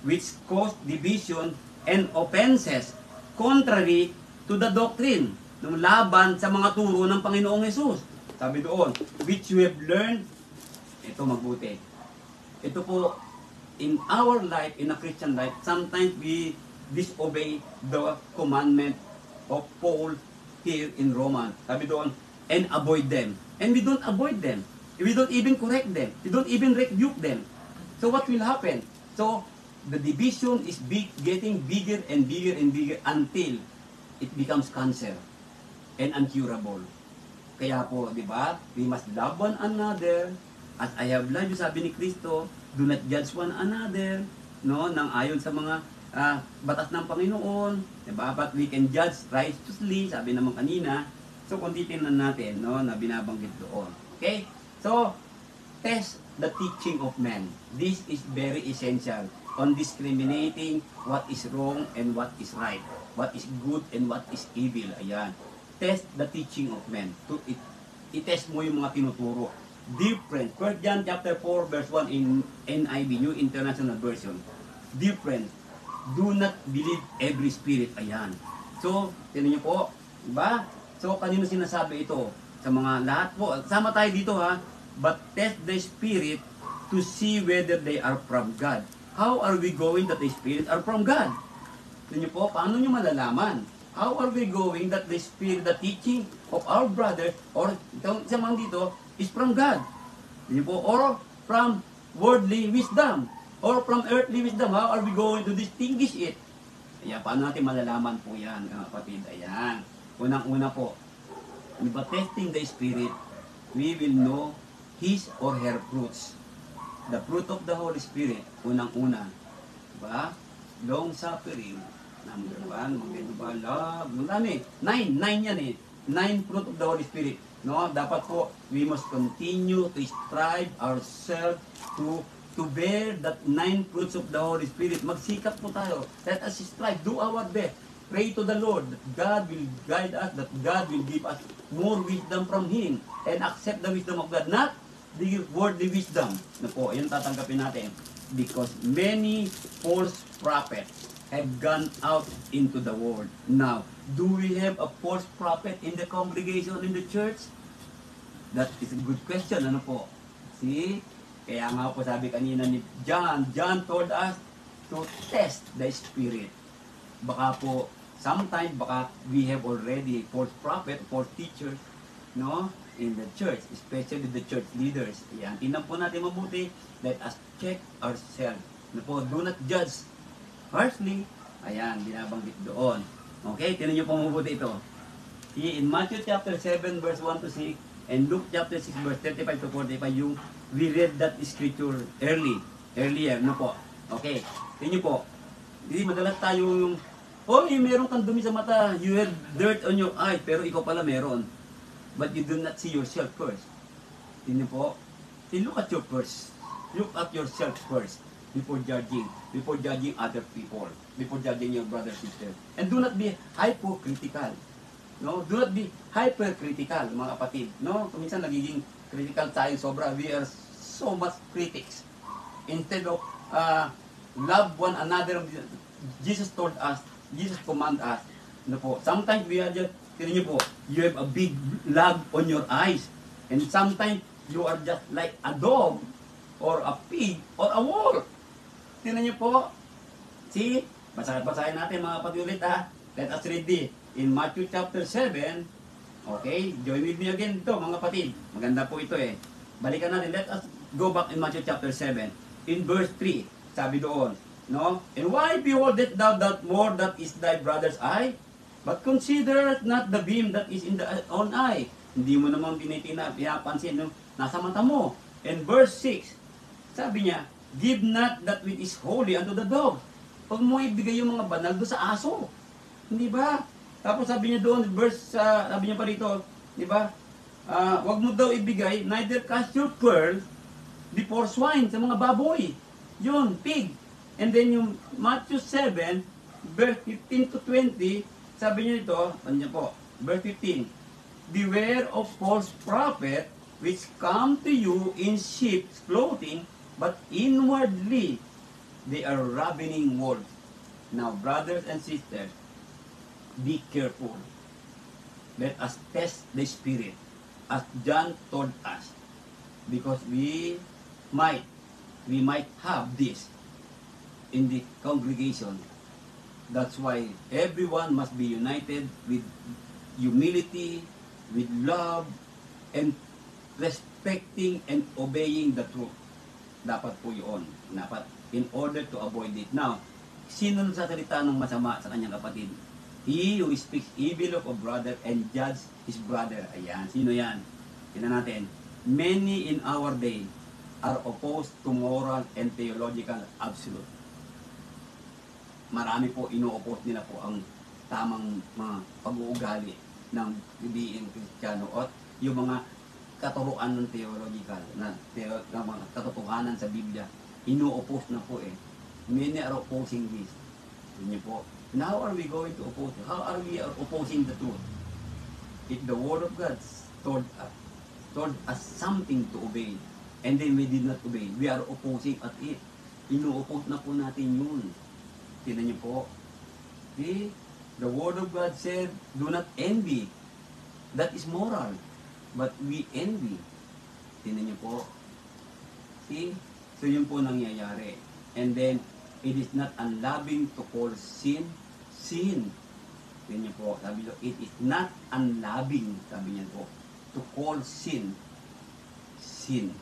which cause division and offenses, contrary to the doctrine, ng laban sa mga turo ng Panginoong Hesus. Sabi doon, which you have learned, ito mabuti. Ito po, in our life, in a Christian life, sometimes we disobey the commandment of Paul here in Romans. Sabi doon, and avoid them. And we don't avoid them. We don't even correct them. We don't even rebuke them. So what will happen? So, the division is getting bigger and bigger and bigger until it becomes cancer and incurable. Kaya po, di ba? We must love one another. As I have loved you, sabi ni Kristo, do not judge one another. No? Nang ayon sa mga batas ng Panginoon, diba? But we can judge righteously, sabi naman kanina. So, kung titingnan natin, no, na binabanggit doon. Okay? So, test the teaching of men. This is very essential on discriminating what is wrong and what is right. What is good and what is evil. Ayan. Test the teaching of men. I-test mo yung mga tinuturo. Different. 1 John chapter 4 verse 1 in NIV, New International Version. Different. Do not believe every spirit. Ayan. So, tinan niyo po, diba? So, kanino sinasabi ito? Sa mga lahat po. Sama tayo dito ha. But test the spirit to see whether they are from God. How are we going that the spirit are from God? Tinan niyo po, paano niyo malalaman? How are we going that the spirit, the teaching of our brother, or sa mga dito, is from God? Tinan niyo po, or from worldly wisdom. Or from earthly wisdom, how are we going to distinguish it? Ayan, paano natin malalaman po yan, mga kapatid? Ayan. Unang-una po, by testing the Spirit, we will know his or her fruits. The fruit of the Holy Spirit, unang-una. Diba? Long suffering. Number 1, love. Nine yan eh. 9 fruit of the Holy Spirit. No, dapat po, we must continue to strive ourselves to bear that 9 fruits of the Holy Spirit. Magsikap po tayo. Let us strive. Do our best. Pray to the Lord that God will guide us, that God will give us more wisdom from Him. And accept the wisdom of God, not the worldly wisdom. Na po, yan tatanggapin natin. Because many false prophets have gone out into the world. Now, do we have a false prophet in the congregation, in the church? That is a good question. Ano po? See? Kaya nga po sabi kanina ni John told us to test the spirit. Baka po, sometimes baka we have already false prophet, false teachers, no? In the church, especially the church leaders. Ayan, tingnan po natin mabuti. Let us check ourselves. Ano po, do not judge harshly. Ayan, binabanggit doon. Okay, tingnan nyo po mabuti ito. In Matthew chapter 7 verse 1 to 6 and Luke chapter 6 verse 35 to 45, yung we read that scripture earlier, no po. Okay, tingnan nyo po. Hindi madalas tayo yung, meron kang dumi sa mata, you have dirt on your eye, pero ikaw pala meron. But you do not see yourself first. Tingnan po. Look at your first. Look at yourself first before judging other people, before judging your brother, sister. And do not be hypocritical. No, do not be hypercritical, mga kapatid. No, kuminsan nagiging critical tayo sobra. We are so much critics. Instead of love one another, Jesus told us, Jesus command us. No po. Sometimes we are just, tingnan niyo po, you have a big log on your eyes. And sometimes you are just like a dog or a pig or a wolf. Tingnan niyo po. See? Basahin natin mga kapatid ulit ha. Let us read this. In Matthew chapter 7, okay, join with me again ito mga kapatid. Maganda po ito eh. Balikan natin. Let us go back in Matthew chapter 7. In verse 3, sabi doon, no? And why beholdest thou that more that is thy brother's eye? But consider not the beam that is in the own eye. Hindi mo naman pinapansin no? Nasa mata mo. And verse 6, sabi niya, give not that which is holy unto the dog. Huwag mo ibigay yung mga banal do sa aso. Hindi ba? Tapos sabi niya doon, sabi niya pa rito, di ba? Huwag mo daw ibigay, neither cast your pearl before swine, sa mga baboy. Yun, pig. And then yung Matthew 7, verse 15 to 20, sabi niya ito, ano niya po, verse 15, beware of false prophet which come to you in sheep's clothing, but inwardly they are ravening wolves. Now, brothers and sisters, be careful. Let us test the spirit, as John told us, because we might have this in the congregation. That's why everyone must be united with humility, with love, and respecting and obeying the truth. Dapat po yun. Dapat in order to avoid it. Now, sino nagsasalita ng masama sa kanyang kapatid? He who speaks evil of a brother and judge his brother. Ayan. Sino yan? Tingnan natin. Many in our day are opposed to moral and theological absolute. Marami po ino-oppose nila po ang tamang mga pag-uugali ng being Kristiyano at yung mga katuruan ng theological na mga katotohanan sa Biblia. Ino-oppose na po eh. Many are opposing this. Yun po. And how are we going to oppose it? How are we opposing the truth? If the Word of God told us something to obey, and then we did not obey, we are opposing at it. Ino-oppose na po natin yun. Tingnan niyo po. See? The Word of God said, do not envy. That is moral. But we envy. Tingnan niyo po. See? So yun po nangyayari. And then, it is not unloving to call sin, sin. Tingnan niyo po. Sabi niyo, it is not unloving, sabi niya po, to call sin, sin.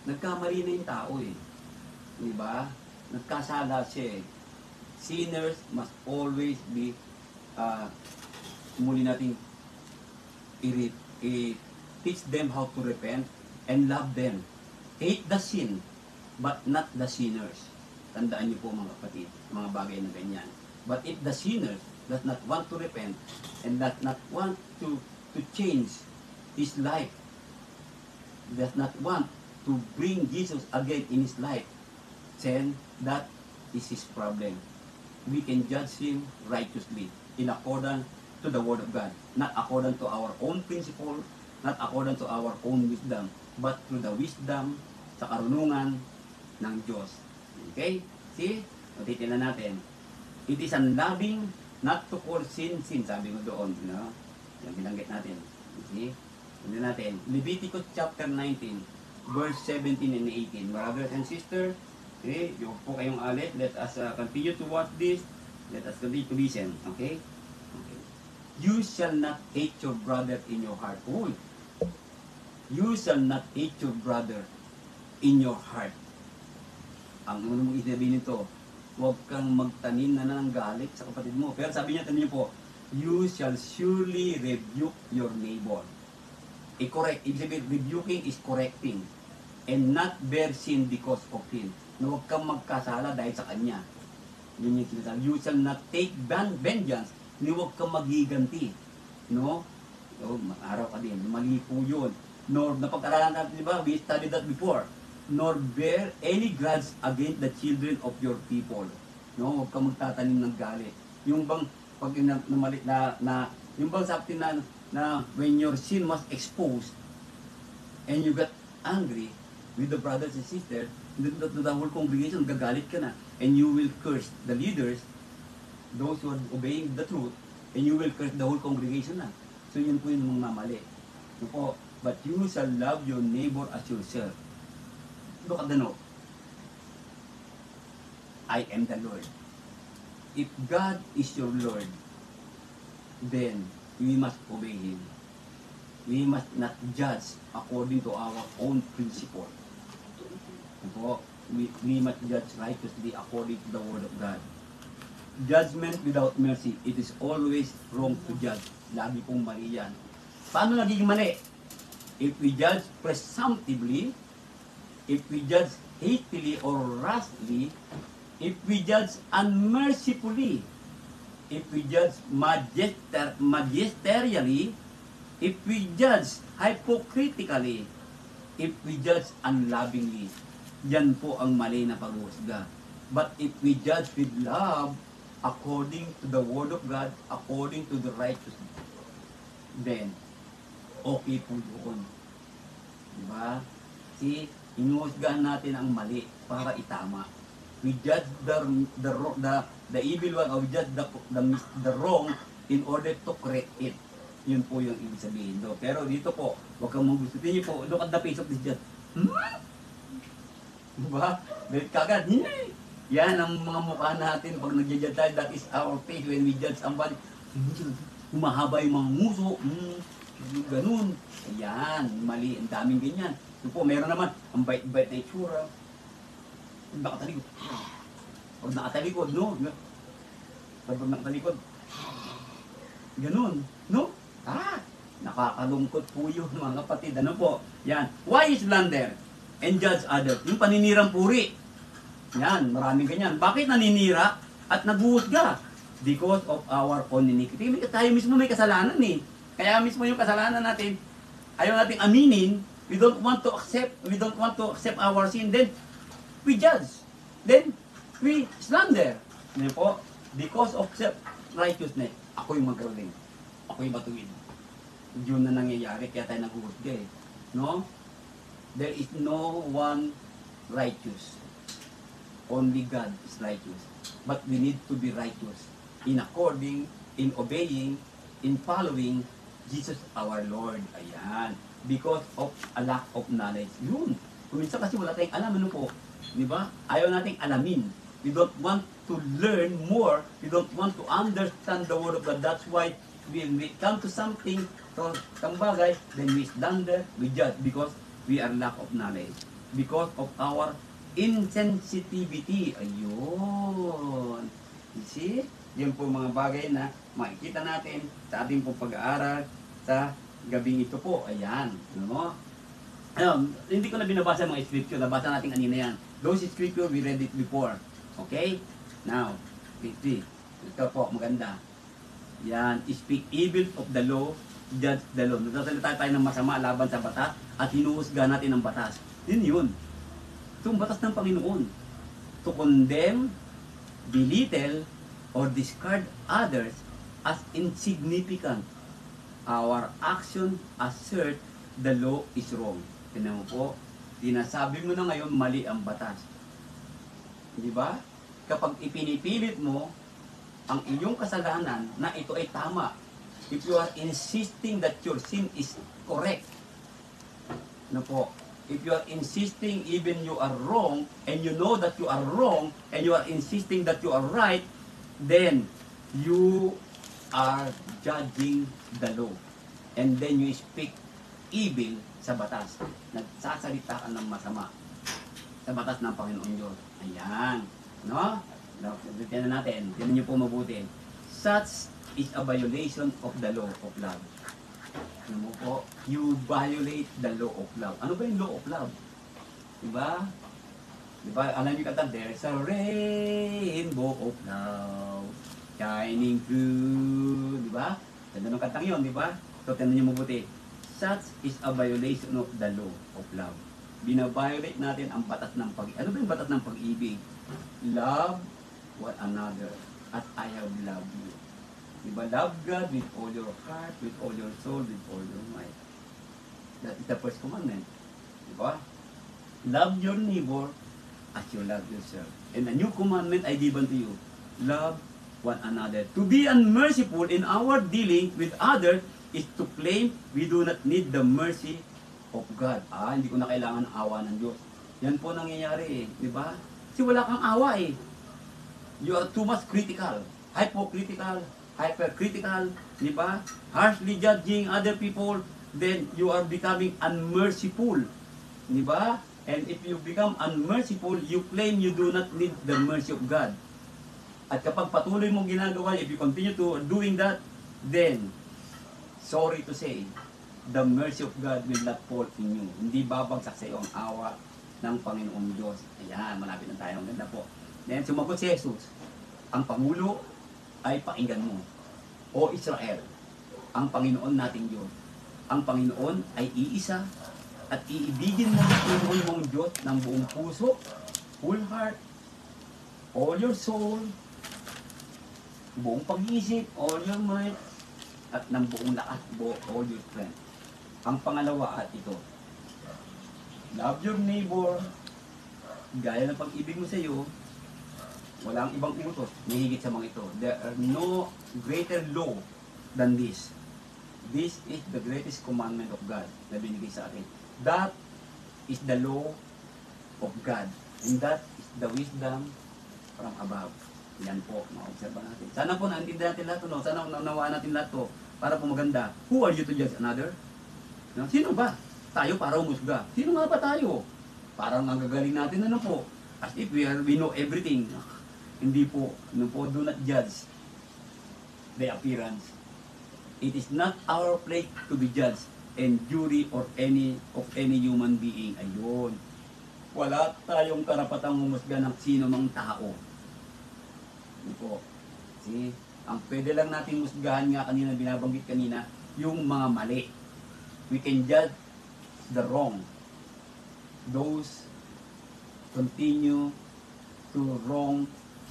Nagkamali na yung tao eh. Diba? Nagkasala siya eh. Sinners must always be, muli natin teach them how to repent and love them. Hate the sin, but not the sinners. Tandaan niyo po mga kapatid, mga bagay na ganyan. But if the sinner does not want to repent and does not want to change his life, does not want to bring Jesus again in his life, then that is his problem. We can judge him righteously in accordance to the Word of God, not according to our own principle, not according to our own wisdom, but through the wisdom sa karunungan ng Diyos. Okay? See? Titignan natin. It is unloving not to call sin, sabi mo doon, Yung binanggit natin. See? Hindi natin. Leviticus chapter 19, verse 17 and 18. Brothers and sisters, okay, yung po kayong alit. Let us continue to watch this. Let us continue to listen. Okay? Okay. You shall not hate your brother in your heart. Uy! You shall not hate your brother in your heart. Ang ano mong isabihin nito, huwag kang magtanim na ng galit sa kapatid mo. Pero sabi niya, tanin niyo po, you shall surely rebuke your neighbor. I-correct. Ibig sabihin, rebuking is correcting. And not bear sin because of him. Na huwag kang magkasala dahil sa kanya. Yun yung sinasabi. You shall not take vengeance. Ni huwag kang magiganti. No? So, araw ka din. Mali po yun. Nor, napag-aralan natin, di ba? We studied that before. Nor bear any grudge against the children of your people. No? Huwag kang magtatanim ng galit. Yung bang pag yung bang sabi na when your sin was exposed and you got angry with the brothers and sisters, the whole congregation, gagalit ka na, and you will curse the leaders, those who are obeying the truth, and you will curse the whole congregation na. So yun po yung mga mali. So po, but you shall love your neighbor as yourself. Look at the note. I am the Lord. If God is your Lord, then we must obey Him. We must not judge according to our own principle. We must judge righteously according to the Word of God. Judgment without mercy, it is always wrong to judge. Lagi pong mali yan. Paano nagiging mali? If we judge presumptively, if we judge hastily or rashly, if we judge unmercifully, if we judge magisterially, if we judge hypocritically, if we judge unlovingly, yan po ang mali na paghuhusga. But if we judge with love, according to the Word of God, according to the righteousness, then, okay po yun. Diba? See, inuhusgahan natin ang mali para itama. We judge the evil one, or we judge the wrong in order to correct it. Yun po yung ibig sabihin do. Pero dito po, huwag kang magustuhin niyo po, look at the face of this judge. Diba? Dahil kagad, yan ang mga mukha natin pag nag-judge tayo. That is our face when we judge somebody. Humahaba yung mga nguso, ganun. Ayan, mali, ang daming ganyan. So po, meron naman, ang bait-bait na itsura. Nakatalikod. Pag nakatalikod, no? Pag nakatalikod, ganun, no? Nakakalungkot po yun, mga kapatid. Ano po? Yan. Why is blunder and judge others? Yung paninirang puri. Yan, maraming ganyan. Bakit naninira at naghuhusga? Because of our own iniquity. Tayo mismo may kasalanan eh. Kaya mismo yung kasalanan natin, ayaw natin aminin. We don't want to accept our sin. Then, we judge. Then, we slander. Ano po? Because of self-righteousness, ako yung magaling. Ako yung matuwid. Yun na nangyayari, kaya tayo naghuhusga eh. No? There is no one righteous. Only God is righteous. But we need to be righteous in according, in obeying, in following Jesus our Lord. Ayan. Because of a lack of knowledge. Yun. Kuminsan kasi wala tayong alam. Ano po? Di ba? Ayaw nating alamin. We don't want to learn more. We don't want to understand the Word of God. That's why when we come to something, to some bagay, then we slander, we judge because we are lack of knowledge. Because of our insensitivity. Ayun. You see? Yun po mga bagay na makikita natin sa ating pong pag-aaral sa gabing ito po. Ayan. No? Hindi ko na binabasa mga scripture. Nabasa natin kanina yan. Those scripture, we read it before. Okay? Now, 50. Ito po, maganda. Yan. Speak evil of the law, judge the law. Nagsasalita tayo ng masama laban sa batas at hinuhusga natin ang batas. Yun. Ito ang batas ng Panginoon. To condemn, belittle, or discard others as insignificant. Our action assert the law is wrong. Tignan mo po, sinasabi mo na ngayon mali ang batas. Di ba? Kapag ipinipilit mo ang iyong kasalanan na ito ay tama, if you are insisting that your sin is correct, ano po, if you are insisting even you are wrong, and you know that you are wrong, and you are insisting that you are right, then you are judging the law. And then you speak evil sa batas. Nagsasalita ka ng masama sa batas ng Panginoon Diyos. Ayan. No? Tignan natin. Tignan niyo po mabuti. Such is a violation of the law of love. Ano mo po? You violate the law of love. Ano ba yung law of love? Diba? Diba? Alam niyo kata, there's a rainbow of love shining through. Diba? Ganda ng kantang yun, diba? So, tignan niyo mabuti. Such is a violation of the law of love. Binaviolate natin ang batas ng pag-ibig. Ano ba yung batas ng pag-ibig? Love one another as I have loved you. Diba? Love God with all your heart, with all your soul, with all your mind. That is the first commandment. Diba? Love your neighbor as you love yourself. And a new commandment I given to you. Love one another. To be unmerciful in our dealing with others is to claim we do not need the mercy of God. Hindi ko na kailangan ng awa ng Diyos. Yan po nangyayari di ba? Kasi wala kang awa You are too much critical, hypocritical, hypercritical, di ba? Harshly judging other people, then you are becoming unmerciful, di ba? And if you become unmerciful, you claim you do not need the mercy of God. At kapag patuloy mong ginagawa, if you continue to doing that, then sorry to say, the mercy of God will not fall in you. Hindi babagsak sa iyo ang awa ng Panginoong Diyos. Ayan, malapit na tayo. Ang ganda po. Then, sumagot si Jesus, ang Pangulo ay pakinggan mo. O Israel, ang Panginoon nating Diyos. Ang Panginoon ay iisa at iibigin mo ang Panginoon mong Diyos ng buong puso, full heart, all your soul, buong pag-iisip, all your mind, at ng buong lakas, all your strength. Ang pangalawa at ito, love your neighbor, gaya ng pag-ibig mo sa iyo, walang ibang utos, may higit sa mga ito. There are no greater law than this. This is the greatest commandment of God na binigay sa atin. That is the law of God. And that is the wisdom from above. Yan po, ma-observe natin. Sana po naintindihan natin lahat, no? Sana naunawaan natin lahat to para po maganda. Who are you to judge another? No? Sino ba? Tayo para umusga. Sino nga ba tayo? Parang ang gagaling natin, ano po? As if we know everything. Hindi po, do not judge the appearance. It is not our place to be judged and jury or any human being. Ayun. Wala tayong karapatang humusga ng sino mang tao. Hindi po. See? Ang pwede lang natin musgahan nga kanina, binabanggit kanina, yung mga mali. We can judge the wrong. Those continue to wrong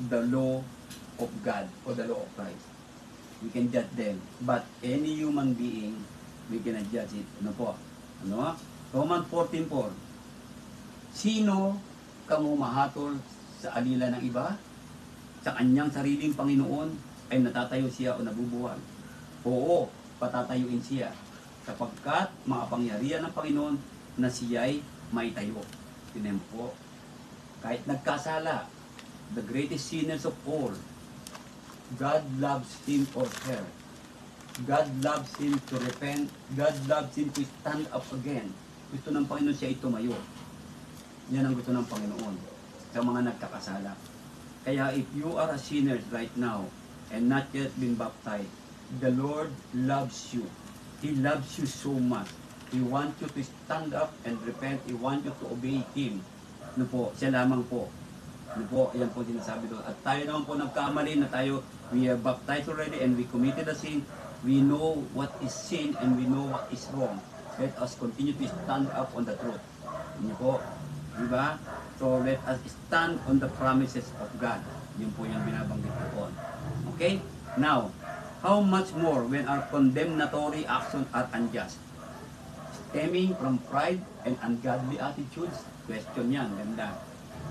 the law of God or the law of Christ. We can judge them. But any human being, we cannot judge it. Ano po? Ano? Romans 14:4. Sino kang humahatol sa alila ng iba? Sa kanyang sariling Panginoon ay natatayo siya o nabubuhay. Oo, patatayuin siya. Sapagkat makapangyarihan ng Panginoon na siya'y maitayo. Tinan po. Kahit nagkasala, the greatest sinners of all, God loves him or her. God loves him to repent. God loves him to stand up again. Gusto ng Panginoon siya itumayo. Yan ang gusto ng Panginoon sa mga nagkakasala. Kaya if you are a sinner right now and not yet been baptized, the Lord loves you. He loves you so much. He wants you to stand up and repent. He wants you to obey Him. Ano po? Siya lamang po. Ano po? Yan po sinasabi doon. At tayo naman po nagkamali na tayo, we are baptized already and we committed a sin. We know what is sin and we know what is wrong. Let us continue to stand up on the truth. Ano po? Diba? So let us stand on the promises of God. Yun po yung binabanggit ko. Okay? Now, how much more when our condemnatory actions are unjust? Stemming from pride and ungodly attitudes? Question yan. Ganda.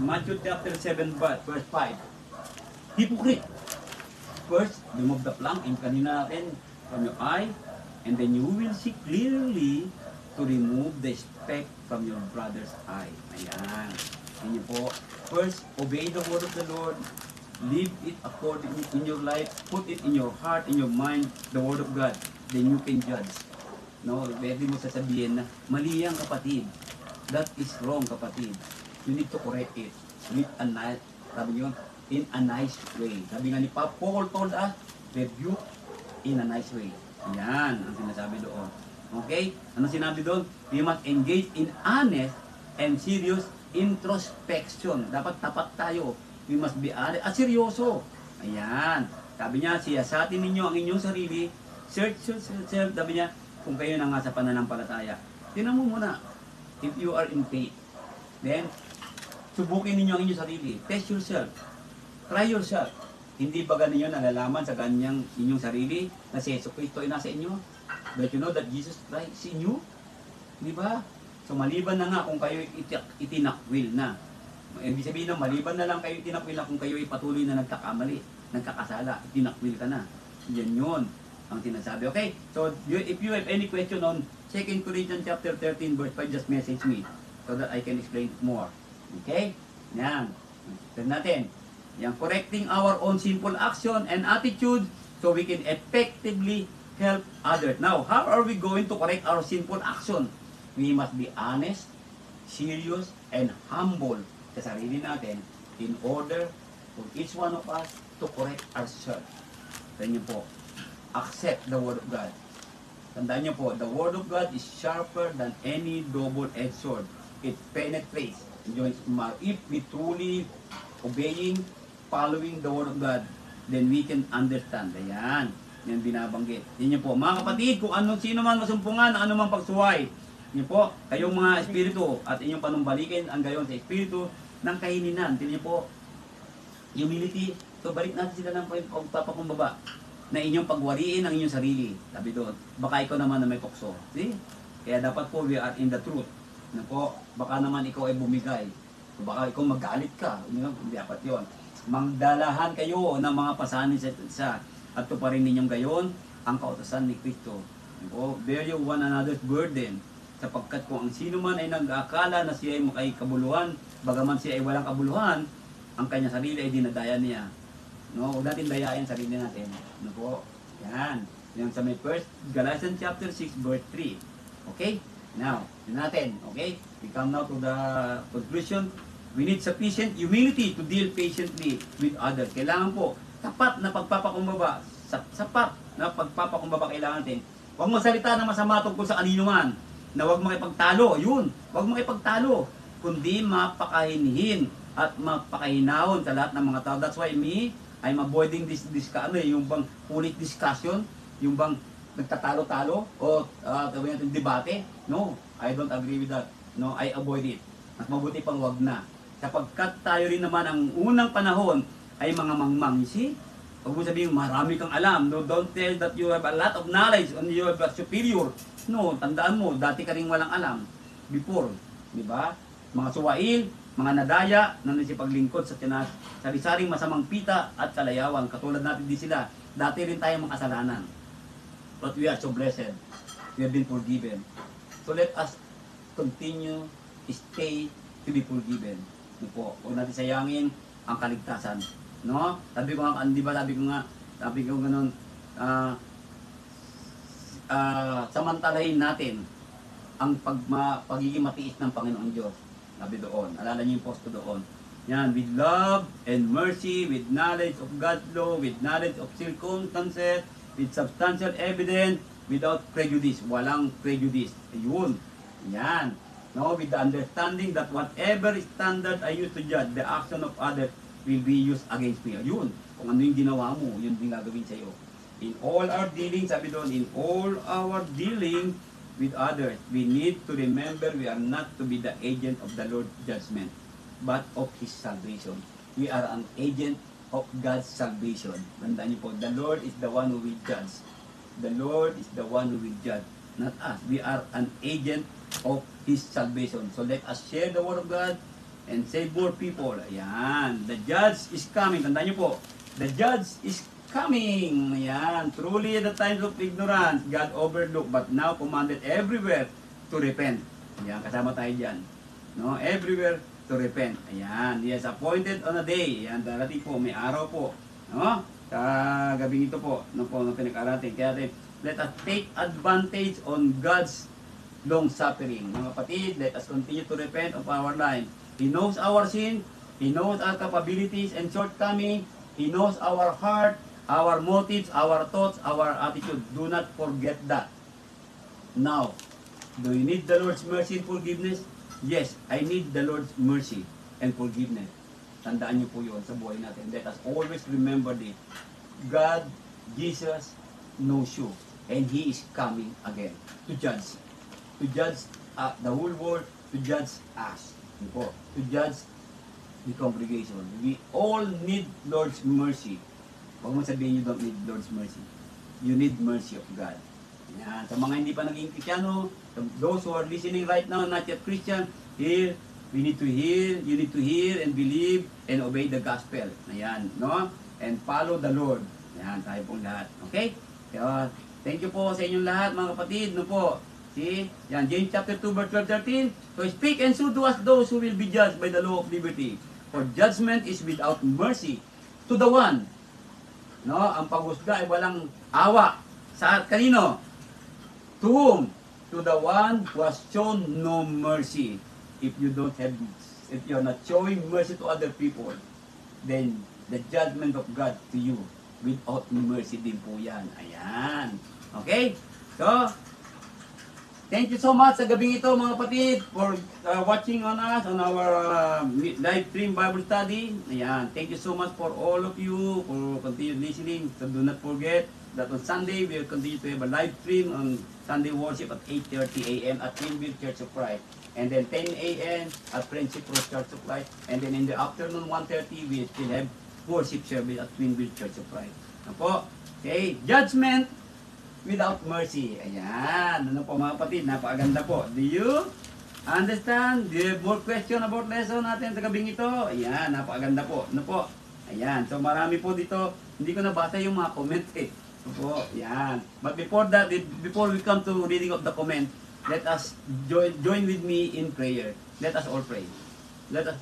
Matthew chapter 7 verse 5. Hypocrite! first, remove the plank, and kanina natin, from your eye, and then you will see clearly to remove the speck from your brother's eye. Ayan. Yan yun po. First, obey the word of the Lord. Live it according in your life. Put it in your heart, in your mind, the word of God. Then you can judge. No, pwede mo sasabihin na, mali yan kapatid. That is wrong kapatid. You need to correct it. With a nice, sabi nyo, in a nice way. Sabi nga ni Paul told us, rebuke in a nice way. Yan ang sinasabi doon. Okay? Ano sinabi doon? We must engage in honest and serious introspection. Dapat tapat tayo. We must be honest at seryoso. Ayan. Sabi niya, siyasatin ninyo ang inyong sarili. Search yourself. Sabi niya, kung kayo na nga sa pananampalataya. Tingnan mo muna. If you are in faith. Then, subukin ninyo ang inyong sarili. Test yourself. Try yourself. Hindi ba ninyo nalalaman sa ganyang inyong sarili na si Yesu Cristo ay nasa inyo? But you know that Jesus Christ is in you? Di ba? So maliban na nga kung kayo itinakwil na. Ibig sabihin na maliban na lang kayo itinakwil na kung kayo ay patuloy na nagkakamali, nagkakasala, itinakwil ka na. Yan yun ang sinasabi. Okay? So if you have any question on 2 Corinthians chapter 13 verse 5, just message me so that I can explain more. Okay? Yan. Tignan natin. Yan, correcting our own sinful action and attitude so we can effectively help others. Now, how are we going to correct our sinful action? We must be honest, serious, and humble sa sarili natin in order for each one of us to correct ourselves. Tandaan niyo po, accept the Word of God. Tandaan niyo po, the Word of God is sharper than any double-edged sword. It penetrates. If we truly obeying, following the Word of God, then we can understand. Ayan. Yan binabanggit. Yan po. Mga kapatid, kung sino man masumpungan, ano man pagsuway, yan po, kayong mga espiritu at inyong panumbalikin ang gayon sa espiritu ng kaininan. Yan po, humility. So, balik natin sila ng pagpapakumbaba na inyong pagwariin ang inyong sarili. Sabi doon, baka ikaw naman na may tukso. See? Kaya dapat po, we are in the truth. Yan po, baka naman ikaw ay bumigay. Baka ikaw magalit ka. Hindi dapat yun. Magdalahan kayo ng mga pasanin sa at tuparin ninyong gayon ang kautosan ni Kristo. Bear you one another's burden, sapagkat kung ang sino man ay nag-aakala na siya ay makay kabuluhan, bagaman siya ay walang kabuluhan, ang kanya sarili ay dinadaya niya. No, huwag natin dayain sarili natin. Ano po? Yan. Yan sa may first Galatians chapter 6 verse 3. Okay? Now, yun natin. Okay? We come now to the conclusion. We need sufficient humility to deal patiently with others. Kailangan po tapat na pagpapakumbaba, sapat na pagpapakumbaba kailangan natin. Huwag masalita na masama tungkol sa kanino man, na huwag makipagtalo, yun, huwag makipagtalo, kundi mapakahinhin at mapakahinahon sa lahat ng mga tao. That's why I'm avoiding this yung bang ulit discussion, yung bang nagtatalo-talo, o tawag natin debate. No, I don't agree with that. No, I avoid it. Mas mabuti pang wag na. Sapagkat tayo rin naman ang unang panahon ay mga mangmang. You see? Huwag mo sabihin, marami kang alam. No, don't tell that you have a lot of knowledge and you have a superior. No, tandaan mo, dati ka rin walang alam. Before. Di ba? Mga suwail, mga nadaya, na nasipaglingkod sa sari-saring masamang pita at kalayawan. Katulad natin din sila. Dati rin tayong makasalanan. But we are so blessed. We have been forgiven. So let us continue, stay to be forgiven. Di po, huwag natin sayangin ang kaligtasan. No? Sabi ko nga, di ba sabi ko ganun, samantalahin natin ang pagiging matiis ng Panginoon Diyos. Sabi doon, alala niyo yung posto doon. Yan, with love and mercy, with knowledge of God's law, with knowledge of circumstances, with substantial evidence, without prejudice. Walang prejudice. Ayun. Yan. No, with the understanding that whatever standard I use to judge the action of others will be used against me. Yun. Kung ano yung ginawa mo, yun din gagawin sa iyo. In all our dealings, sabi doon, in all our dealing with others, we need to remember we are not to be the agent of the Lord's judgment, but of His salvation. We are an agent of God's salvation. Tandaan niyo po, the Lord is the one who will judge. The Lord is the one who will judge, not us. We are an agent of His salvation. So let us share the Word of God and save more people. Ayan. The judge is coming. Tandaan niyo po, the judge is coming. Ayan. Truly at the times of ignorance, God overlooked, but now commanded everywhere to repent. Ayan, kasama tayo dyan. No? Everywhere to repent. Ayan. He has appointed on a day. Ayan, darating po, may araw po. No? Sa gabing ito po, no po, no pinag-arating. Kaya let us take advantage on God's long suffering. Mga kapatid, let us continue to repent of our life. He knows our sin, He knows our capabilities and shortcomings, He knows our heart, our motives, our thoughts, our attitude. Do not forget that. Now, do you need the Lord's mercy and forgiveness? Yes, I need the Lord's mercy and forgiveness. Tandaan niyo po yun sa buhay natin. Let us always remember this. God, Jesus, knows you. And He is coming again to judge. To judge the whole world, to judge us. To judge the congregation. We all need Lord's mercy. Huwag mo sabihin you don't need Lord's mercy. You need mercy of God. Yan. Sa mga hindi pa naging Kristiyano, those who are listening right now, not yet Christian, here, we need to hear, you need to hear and believe and obey the gospel. Ayan, no? And follow the Lord. Ayan, tayo pong lahat. Okay? Kaya, thank you po sa inyong lahat, mga kapatid. No po? See? Yan, James chapter 2, verse 12-13. So speak and so do as those who will be judged by the law of liberty. For judgment is without mercy to the one. No? Ang paghusga ay walang awa. Sa kanino? To whom? To the one who has shown no mercy. If you don't have, if you're not showing mercy to other people, then the judgment of God to you without mercy din po yan. Ayan. Okay? So, thank you so much sa gabing ito, mga kapatid, for watching on us on our live stream Bible study. Ayan. Thank you so much for all of you for continued listening. So do not forget that on Sunday, we will continue to have a live stream on Sunday worship at 8:30 a.m. at Twinville Church of Christ. And then 10 a.m. at Friendship Rose Church of Christ. And then in the afternoon, 1:30, we still have worship service at Twinville Church of Christ. Ano po? Okay, judgment without mercy. Ayan. Ano po mga kapatid? Napakaganda po. Do you understand? Do you have more question about lesson natin sa gabing ito? Ayan. Napakaganda po. Ano po? Ayan. So marami po dito. Hindi ko nabasa yung mga comment eh. Ano po? Ayan. But before that, before we come to reading of the comment, let us join with me in prayer. Let us all pray. Let us